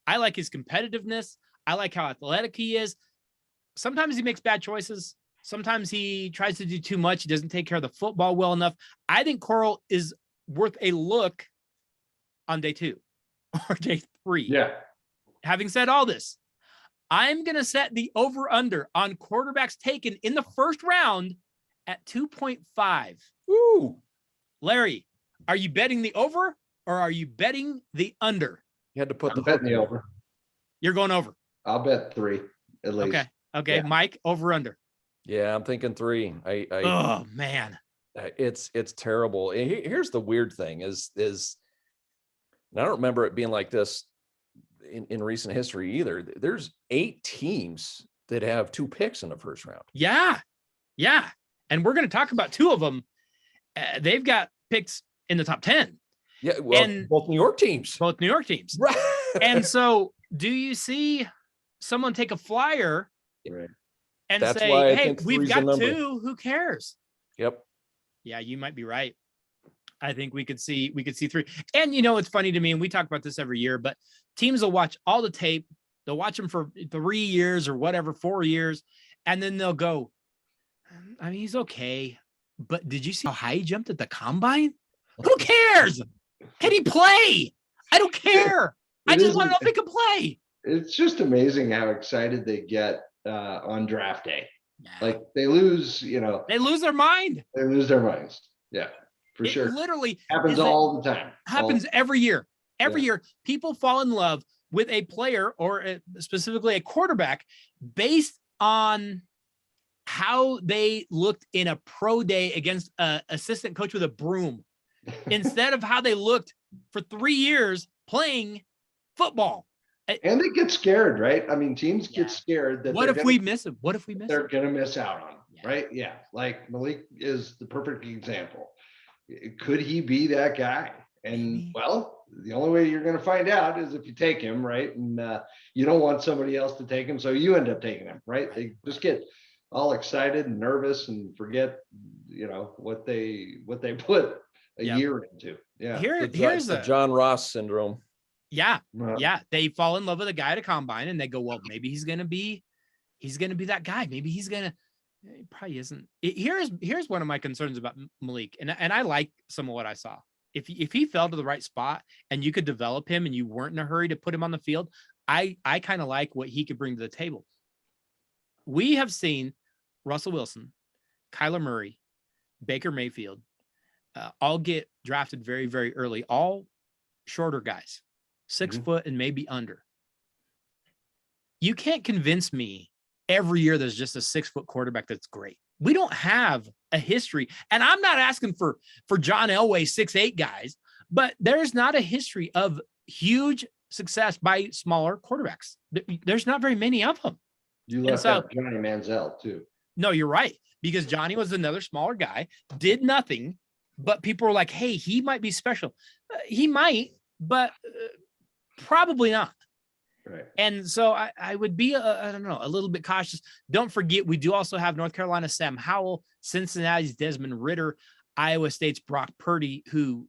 I like his competitiveness. I like how athletic he is. Sometimes he makes bad choices. Sometimes he tries to do too much. He doesn't take care of the football well enough. I think Corral is worth a look on day 2 or day 3. Yeah. Having said all this, I'm going to set the over under on quarterbacks taken in the first round at 2.5. Ooh. Larry, are you betting the over or are you betting the under? You had to put I'm betting the over. You're going over. I'll bet 3 at least. Okay. Yeah. Mike, over under. Yeah, I'm thinking 3. Oh man, it's terrible. Here's the weird thing is and I don't remember it being like this in recent history either. There's 8 teams that have 2 picks in the first round. Yeah. And we're going to talk about 2 of them. They've got picks in the top 10. Yeah, well, and both New York teams. Right. And so do you see someone take a flyer and That's say, hey, we've got 2, who cares? Yep. Yeah, you might be right. I think we could see 3. And it's funny to me, and we talk about this every year, but teams will watch all the tape. They'll watch them for 3 years or whatever, 4 years. And then they'll go, I mean, he's okay. But did you see how high he jumped at the combine? Who cares? Can he play? I don't care. I just want to know if he can play. It's just amazing how excited they get on draft day. Yeah. Like they lose, they lose their mind. They lose their minds. Yeah, for sure. Literally happens all the time. Happens every year. Every year, people fall in love with a player or specifically a quarterback based on how they looked in a pro day against an assistant coach with a broom instead of how they looked for 3 years playing football. And they get scared, right? I mean, teams get scared that what if we miss him? What if we miss they're him? Going to miss out on, right? Yeah. Like Malik is the perfect example. Could he be that guy? And well, the only way you're going to find out is if you take him, right? And you don't want somebody else to take him, so you end up taking him, right? They just get all excited and nervous and forget, what they put a year into. Yeah. Here's the John Ross syndrome. Yeah. Yeah. They fall in love with a guy at a combine and they go, well, maybe he's going to be that guy. Maybe he probably isn't. Here's one of my concerns about Malik. And I like some of what I saw. If he fell to the right spot and you could develop him and you weren't in a hurry to put him on the field, I kind of like what he could bring to the table. We have seen Russell Wilson, Kyler Murray, Baker Mayfield, all get drafted very, very early, all shorter guys, 6 foot and maybe under. You can't convince me every year there's just a 6 foot quarterback that's great. We don't have a history. And I'm not asking for John Elway 6'8" guys, but there's not a history of huge success by smaller quarterbacks. There's not very many of them. You left out Johnny Manziel too. No, you're right. Because Johnny was another smaller guy, did nothing, but people were like, hey, he might be special. He might, but probably not. Right. And so I would be, I don't know, a little bit cautious. Don't forget, we do also have North Carolina's Sam Howell, Cincinnati's Desmond Ridder, Iowa State's Brock Purdy, who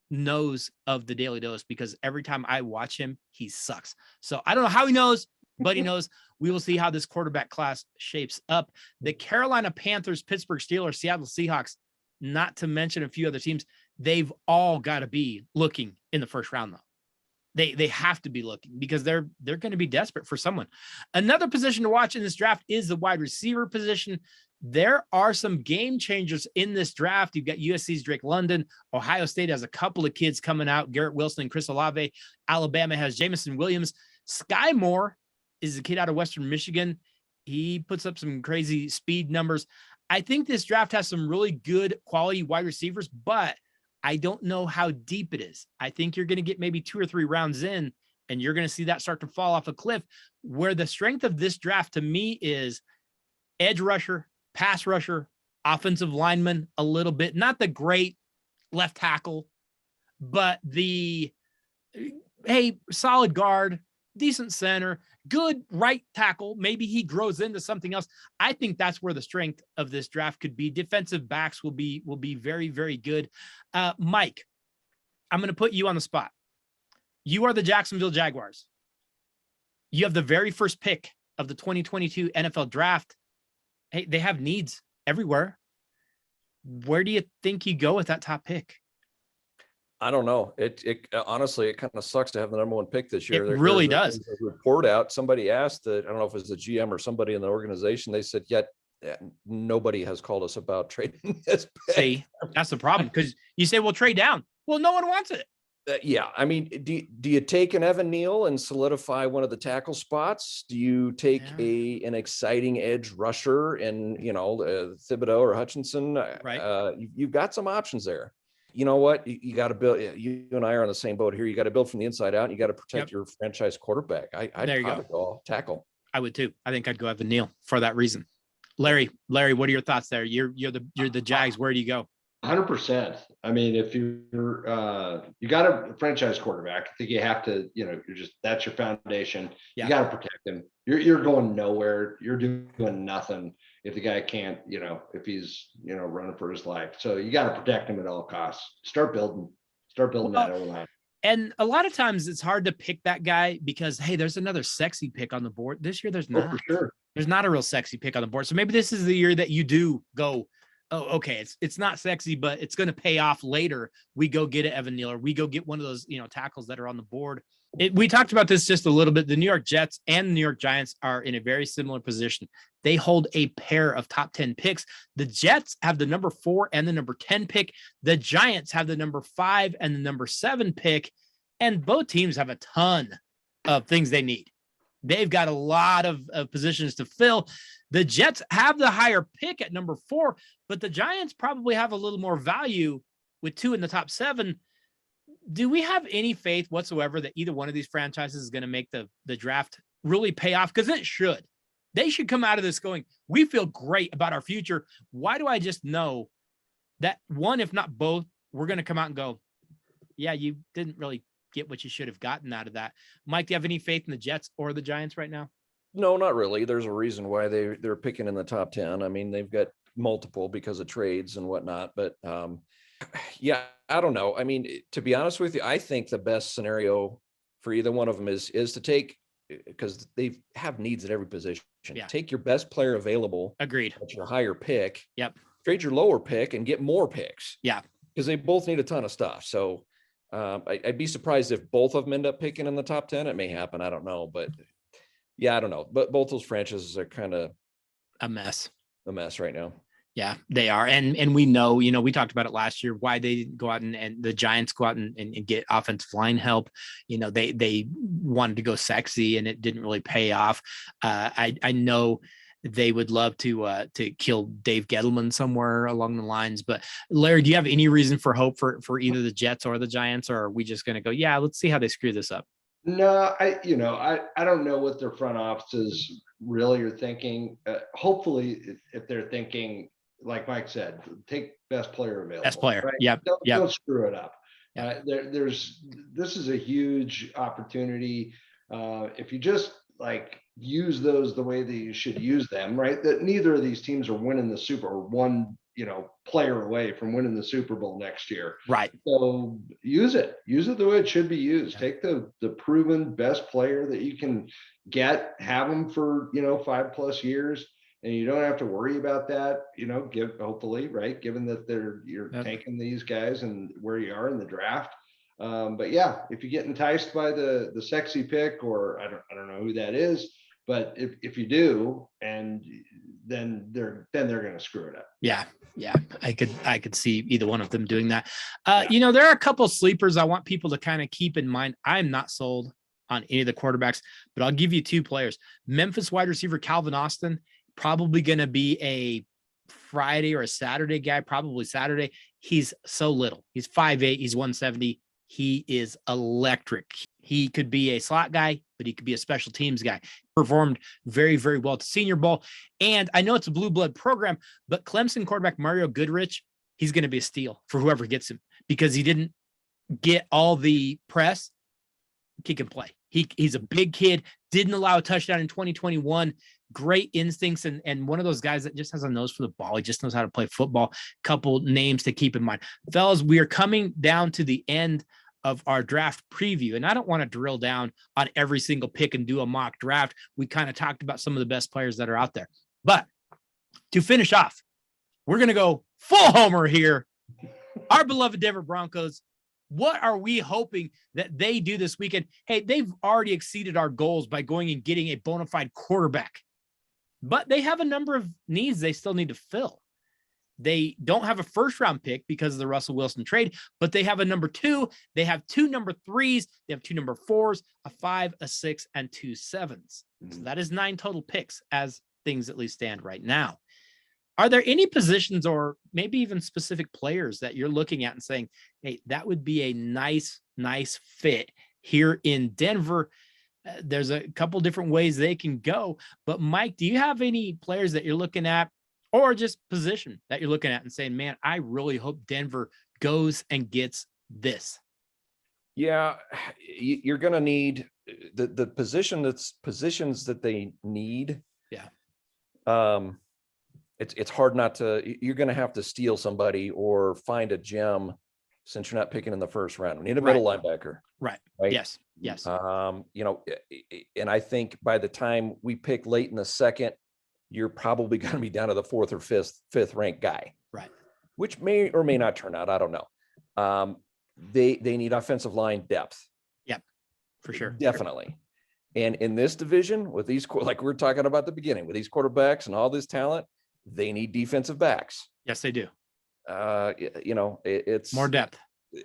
knows of the Daily Dose because every time I watch him, he sucks. So I don't know how he knows, but he knows. We will see how this quarterback class shapes up. The Carolina Panthers, Pittsburgh Steelers, Seattle Seahawks, not to mention a few other teams, they've all got to be looking in the first round, though. They have to be looking because they're going to be desperate for someone. Another position to watch in this draft is the wide receiver position. There are some game changers in this draft. You've got USC's Drake London. Ohio State has a couple of kids coming out, Garrett Wilson and Chris Olave. Alabama has Jamison Williams. Sky Moore is a kid out of Western Michigan. He puts up some crazy speed numbers. I think this draft has some really good quality wide receivers, but I don't know how deep it is. I think you're going to get maybe 2 or 3 rounds in, and you're going to see that start to fall off a cliff, where the strength of this draft to me is edge rusher, pass rusher, offensive lineman a little bit, not the great left tackle, but the, hey, solid guard, decent center, good right tackle. Maybe he grows into something else. I think that's where the strength of this draft could be. Defensive backs will be very, very good. Mike, I'm going to put you on the spot. You are the Jacksonville Jaguars. You have the very first pick of the 2022 NFL draft. Hey, they have needs everywhere. Where do you think you go with that top pick? I don't know. It honestly, it kind of sucks to have the number 1 pick this year. It really does. A report out. Somebody asked that, I don't know if it was the GM or somebody in the organization. They said, yet nobody has called us about trading this pick. See, that's the problem. Because you say, well, trade down. Well, no one wants it. Yeah. I mean, do you take an Evan Neal and solidify one of the tackle spots? Do you take an exciting edge rusher and, Thibodeau or Hutchinson? Right. You've got some options there. You know what? You got to build. You and I are on the same boat here. You got to build from the inside out. And you got to protect your franchise quarterback. I'd go tackle. I would too. I think I'd go Evan Neal for that reason. Larry, what are your thoughts there? You're the Jags. Where do you go? 100%. I mean, if you got a franchise quarterback, I think you have to, that's your foundation. Yeah. You got to protect him. You're going nowhere. You're doing nothing if the guy can't, if he's, running for his life. So you got to protect him at all costs. Start building that O-line. And a lot of times it's hard to pick that guy because, hey, there's another sexy pick on the board. This year there's not. For sure. There's not a real sexy pick on the board. So maybe this is the year that you do go, oh, okay, it's not sexy, but it's going to pay off later. We go get an Evan Neal, or we go get one of those, tackles that are on the board. We talked about this just a little bit. The New York Jets and the New York Giants are in a very similar position. They hold a pair of top 10 picks. The Jets have the number 4 and the number 10 pick. The Giants have the number 5 and the number 7 pick. And both teams have a ton of things they need. They've got a lot of positions to fill. The Jets have the higher pick at number 4, but the Giants probably have a little more value with 2 in the top 7. Do we have any faith whatsoever that either one of these franchises is going to make the draft really pay off? Because it should. They should come out of this going, we feel great about our future. Why do I just know that one, if not both, we're going to come out and go, yeah, you didn't really get what you should have gotten out of that. Mike, do you have any faith in the Jets or the Giants right now? No, not really. There's a reason why they're picking in the top 10. I mean, they've got multiple because of trades and whatnot, but yeah, I don't know. I mean, to be honest with you, I think the best scenario for either one of them is to take, because they have needs at every position. Yeah. Take your best player available. Agreed. At your higher pick. Yep. Trade your lower pick and get more picks. Yeah. Because they both need a ton of stuff. So I'd be surprised if both of them end up picking in the top 10. It may happen. I don't know, but yeah, I don't know. But both those franchises are kind of A mess. right now. Yeah, they are. And we know, we talked about it last year, why they go out and the Giants go out and get offensive line help. They wanted to go sexy and it didn't really pay off. I know they would love to kill Dave Gettleman somewhere along the lines. But Larry, do you have any reason for hope for either the Jets or the Giants, or are we just going to go, yeah, let's see how they screw this up? No, I don't know what their front offices really are thinking. Hopefully, if they're thinking, like Mike said, take best player available. Best player. Right? Yep. Don't screw it up. Yep. This is a huge opportunity. If you just use those the way that you should use them, right? That neither of these teams are winning the Super or one, player away from winning the Super Bowl next year. Right. So use it the way it should be used. Yeah. Take the proven best player that you can get, have them for, 5+ years. And you don't have to worry about that, hopefully, right? Given that you're taking these guys and where you are in the draft. But yeah, if you get enticed by the sexy pick, or I don't know who that is, but if you do, and then they're going to screw it up. Yeah. I could see either one of them doing that. There are a couple of sleepers I want people to kind of keep in mind. I'm not sold on any of the quarterbacks, but I'll give you two players. Memphis wide receiver Calvin Austin, probably going to be a Friday or a Saturday guy, probably Saturday. He's so little. He's 5'8", he's 170. He is electric. He could be a slot guy, but he could be a special teams guy. Performed very, very well at the Senior Bowl. And I know it's a blue blood program, but Clemson quarterback Mario Goodrich, he's going to be a steal for whoever gets him because he didn't get all the press. He can play. He's a big kid, didn't allow a touchdown in 2021. Great instincts and one of those guys that just has a nose for the ball. He just knows how to play football. Couple names to keep in mind. Fellas, we are coming down to the end of our draft preview, and I don't want to drill down on every single pick and do a mock draft. We kind of talked about some of the best players that are out there. But to finish off, we're going to go full homer here. Our beloved Denver Broncos, what are we hoping that they do this weekend? Hey, they've already exceeded our goals by going and getting a bona fide quarterback. But they have a number of needs they still need to fill. They don't have a first-round pick because of the Russell Wilson trade, but they have a number 2. They have 2 number 3s. They have 2 number 4s, a 5, a 6, and 2 7s. So that is 9 total picks as things at least stand right now. Are there any positions or maybe even specific players that you're looking at and saying, hey, that would be a nice fit here in Denver? There's a couple different ways they can go. But Mike, do you have any players that you're looking at or just position that you're looking at and saying, man, I really hope Denver goes and gets this? Yeah, you're going to need the positions that they need. Yeah. It's hard not to, you're going to have to steal somebody or find a gem since you're not picking in the first round. We need a middle linebacker. Right. Yes. And I think by the time we pick late in the second, you're probably going to be down to the 4th or 5th ranked guy. Right. Which may or may not turn out. I don't know. They need offensive line depth. Yep. For sure. Definitely. And in this division with these, like we were talking about at the beginning, with these quarterbacks and all this talent, they need defensive backs. Yes, they do. It's more depth.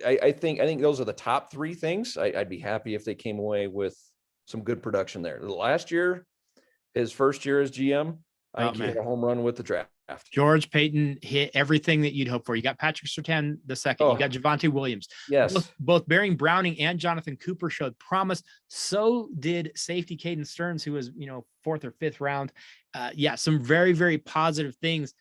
I think those are the top 3 things. I'd be happy if they came away with some good production there. Last year, his first year as GM, I think he hit a home run with the draft. George Payton hit everything that you'd hope for. You got Patrick Surtain the second. You got Javonte Williams. Yes. Both Baring Browning and Jonathan Cooper showed promise. So did safety Caden Stearns, who was 4th or 5th round. Some very, very positive things.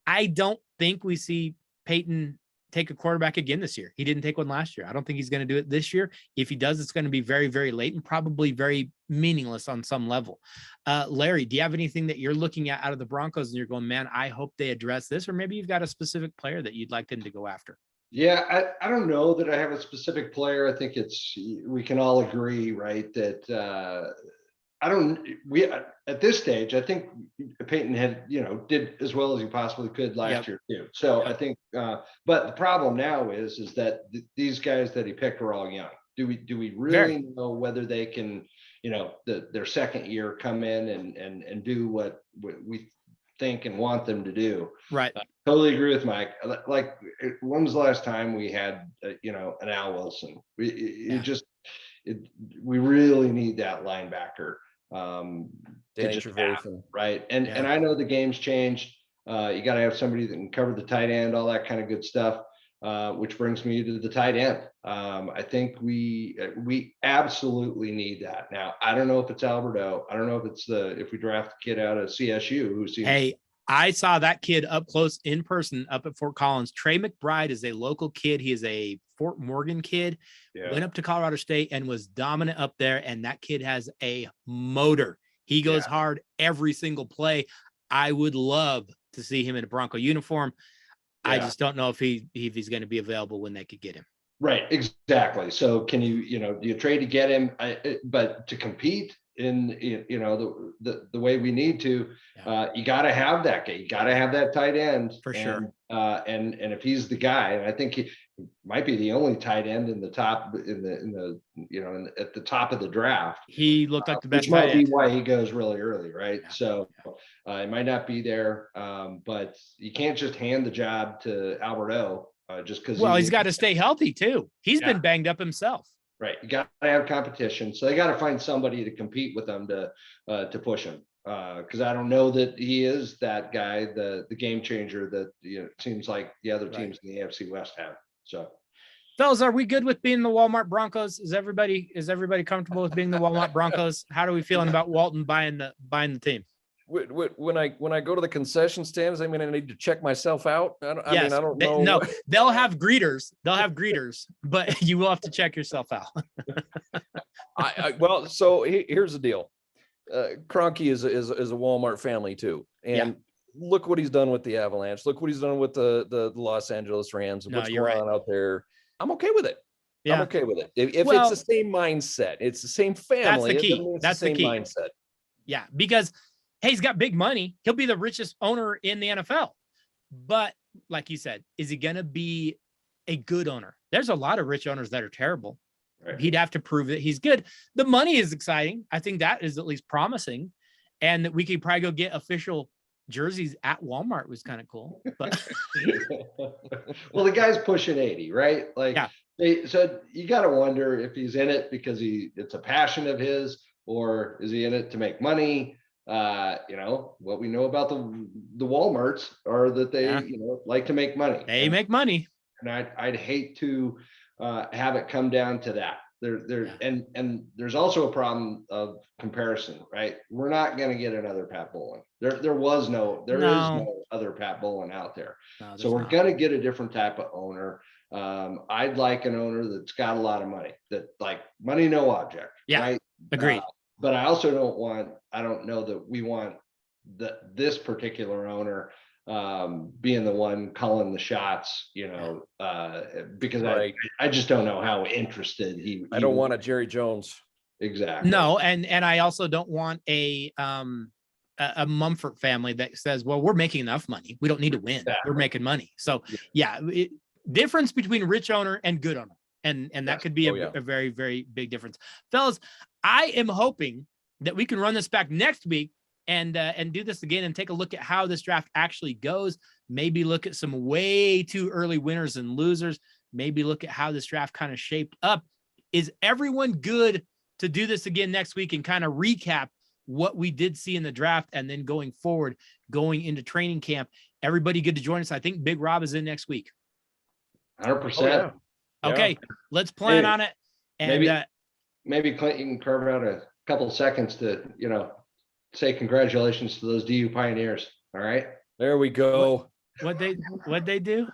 I don't think we see Payton take a quarterback again this year. He didn't take one last year. I don't think he's going to do it this year. If he does, it's going to be very, very late and probably very meaningless on some level. Larry, do you have anything that you're looking at out of the Broncos and you're going, man, I hope they address this, or maybe you've got a specific player that you'd like them to go after? Yeah, I don't know that I have a specific player. I think we can all agree, right, that we at this stage, I think Peyton did as well as he possibly could last year too. So I think, but the problem now is that these guys that he picked are all young. Do we really know whether they can, their second year come in and do what we think and want them to do? Right. Totally agree with Mike. Like, when was the last time we had, an Al Wilson? We really need that linebacker. Right. And I know the game's changed. You got to have somebody that can cover the tight end, all that kind of good stuff. Which brings me to the tight end. I think we absolutely need that. Now, I don't know if it's Alberto. I don't know if we draft a kid out of CSU Hey, I saw that kid up close in person up at Fort Collins. Trey McBride is a local kid. He is a Fort Morgan kid. Went up to Colorado State and was dominant up there. And that kid has a motor. He goes hard every single play. I would love to see him in a Bronco uniform. I just don't know if he's going to be available when they could get him. Right, exactly. So can do you trade to get him? But to compete in the way we need to, you got to have that guy. You got to have that tight end for sure. And if he's the guy, and I think he might be the only tight end in the top at the top of the draft. He looked like the best. Which might be why he goes really early, right? Yeah. So it might not be there, but you can't just hand the job to Alberto just because. Well, he's got to stay healthy too. He's been banged up himself. Right, you got to have competition, so they got to find somebody to compete with them to push him. Because I don't know that he is that guy, the game changer that it seems like the other teams in the AFC West have. So, fellas, are we good with being the Walmart Broncos? Is everybody comfortable with being the Walmart Broncos? How are we feeling about Walton buying the team? When I go to the concession stands, I need to check myself out. I don't know. No, they'll have greeters. But you will have to check yourself out. So here's the deal. Kroenke is a Walmart family too, and look what he's done with the Avalanche. Look what he's done with the Los Angeles Rams. What's going on out there? I'm okay with it. Yeah. I'm okay with it. If it's the same mindset, it's the same family. That's the key. That's the key mindset. Yeah, because hey, he's got big money. He'll be the richest owner in the NFL. But like you said, is he going to be a good owner? There's a lot of rich owners that are terrible. Right. He'd have to prove that he's good. The money is exciting. I think that is at least promising. And that we could probably go get official jerseys at Walmart was kind of cool. But well, the guy's pushing 80, right? So you got to wonder if he's in it because it's a passion of his, or is he in it to make money? What we know about the Walmarts are that they like to make money. They make money, and I'd hate to have it come down to that. And there's also a problem of comparison, right? We're not going to get another Pat Bowlen. There is no other Pat Bowlen out there. So we're going to get a different type of owner. I'd like an owner that's got a lot of money, that like money, no object. Yeah, right? Agreed. But I also I don't know that we want this particular owner being the one calling the shots, because I just don't know how interested I don't want a Jerry Jones. Exactly. No, and I also don't want a Mumford family that says, well, we're making enough money. We don't need to win. Exactly. We're making money. So difference between rich owner and good owner. And that could be a very, very big difference. Fellas, I am hoping that we can run this back next week and do this again and take a look at how this draft actually goes. Maybe look at some way too early winners and losers. Maybe look at how this draft kind of shaped up. Is everyone good to do this again next week and kind of recap what we did see in the draft and then going forward, going into training camp? Everybody good to join us? I think Big Rob is in next week. 100%. Okay, let's plan on it. And maybe Clint, you can carve out a couple of seconds to, say congratulations to those DU Pioneers. All right. There we go. What they do?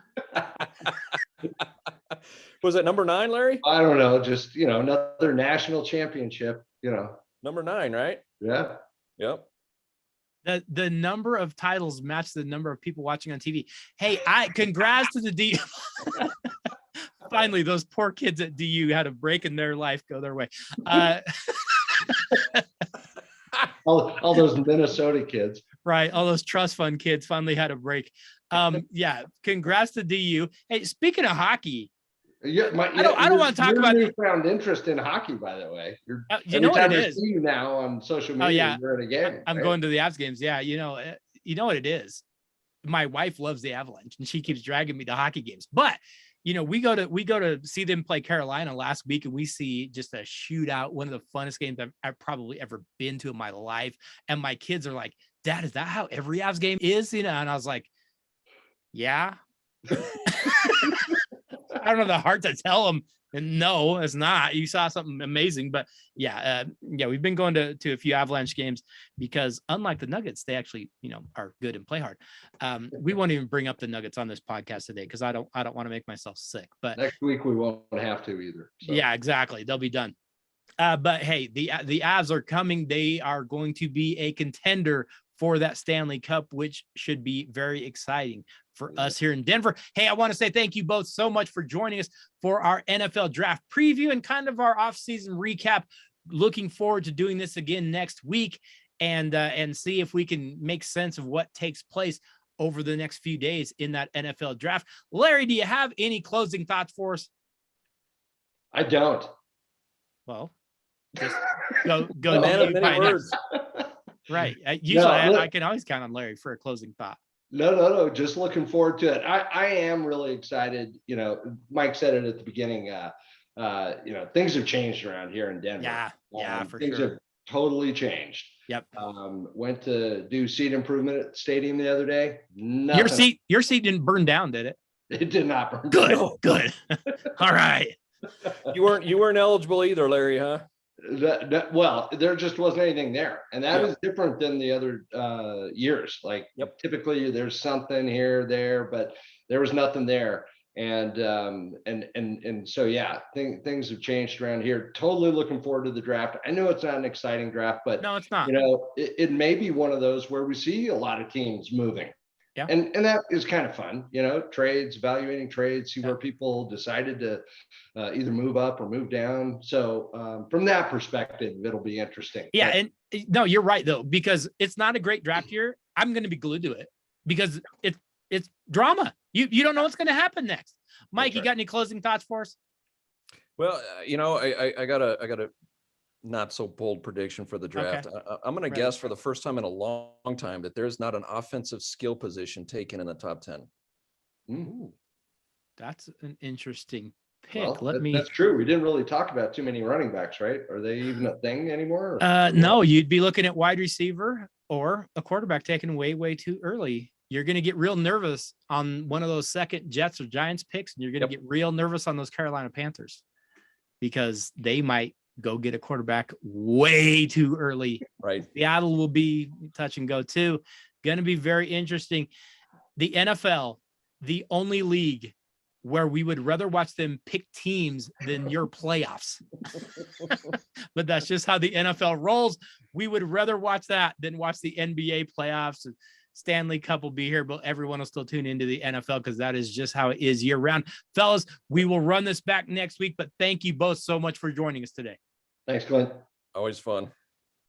Was it number 9, Larry? I don't know. Just, another national championship, Number 9, right? Yeah. Yep. The number of titles match the number of people watching on TV. Hey, congrats to the DU. Finally, those poor kids at DU had a break in their life go their way. all those Minnesota kids. Right. All those trust fund kids finally had a break. Yeah. Congrats to DU. Hey, speaking of hockey, Yeah, I don't want to talk about newfound interest in hockey, by the way. You know what it is? I see you now on social media. Oh, yeah. You're at a game. I'm going to the Avs games. Yeah. You know what it is? My wife loves the Avalanche and she keeps dragging me to hockey games, but we go to see them play Carolina last week, and we see just a shootout, one of the funnest games I've probably ever been to in my life. And my kids are like, Dad, is that how every Avs game is? And I was like, yeah. I don't have the heart to tell them, and no, it's not. You saw something amazing, but yeah, we've been going to a few Avalanche games because unlike the Nuggets, they actually, are good and play hard. We won't even bring up the Nuggets on this podcast today because I don't want to make myself sick. But next week we won't have to either. So. Yeah, exactly. They'll be done. But hey, the Avs are coming. They are going to be a contender for that Stanley Cup, which should be very exciting for us here in Denver. Hey, I want to say thank you both so much for joining us for our NFL draft preview and kind of our offseason recap. Looking forward to doing this again next week and see if we can make sense of what takes place over the next few days in that NFL draft. Larry, do you have any closing thoughts for us? I don't. Well, just go. Man of many words. Right. I can always count on Larry for a closing thought. No. Just looking forward to it. I am really excited. Mike said it at the beginning. Things have changed around here in Denver. Yeah, for things sure. have totally changed. Yep. Went to do seat improvement at the stadium the other day. Nothing. Your seat didn't burn down, did it? It did not burn down. Good. All right. You weren't eligible either, Larry, huh? Well, there just wasn't anything there, and that is different than the other years. Like typically there's something here, there, but there was nothing there. And so things have changed around here. Totally looking forward to the draft. I know it's not an exciting draft, but no, it's not. It may be one of those where we see a lot of teams moving. Yeah. And that is kind of fun, trades, evaluating trades, see where people decided to either move up or move down. So from that perspective, it'll be interesting. Yeah. And no, you're right though, because it's not a great draft year. I'm going to be glued to it because it's drama. You don't know what's going to happen next. Mike, you got any closing thoughts for us? Well, I got a not so bold prediction for the draft. Okay. I'm going to guess for the first time in a long time that there's not an offensive skill position taken in the top 10. Ooh, that's an interesting pick. Well, that's true. We didn't really talk about too many running backs, right? Are they even a thing anymore? No, you'd be looking at wide receiver or a quarterback taken way too early. You're going to get real nervous on one of those second Jets or Giants picks, and you're going to get real nervous on those Carolina Panthers because they might go get a quarterback way too early. Right. Seattle will be touch and go too. Going to be very interesting. The NFL, the only league where we would rather watch them pick teams than your playoffs. But that's just how the NFL rolls. We would rather watch that than watch the NBA playoffs. Stanley Cup will be here, but everyone will still tune into the NFL because that is just how it is year round. Fellas, we will run this back next week, but thank you both so much for joining us today. Thanks, Glenn. Always fun.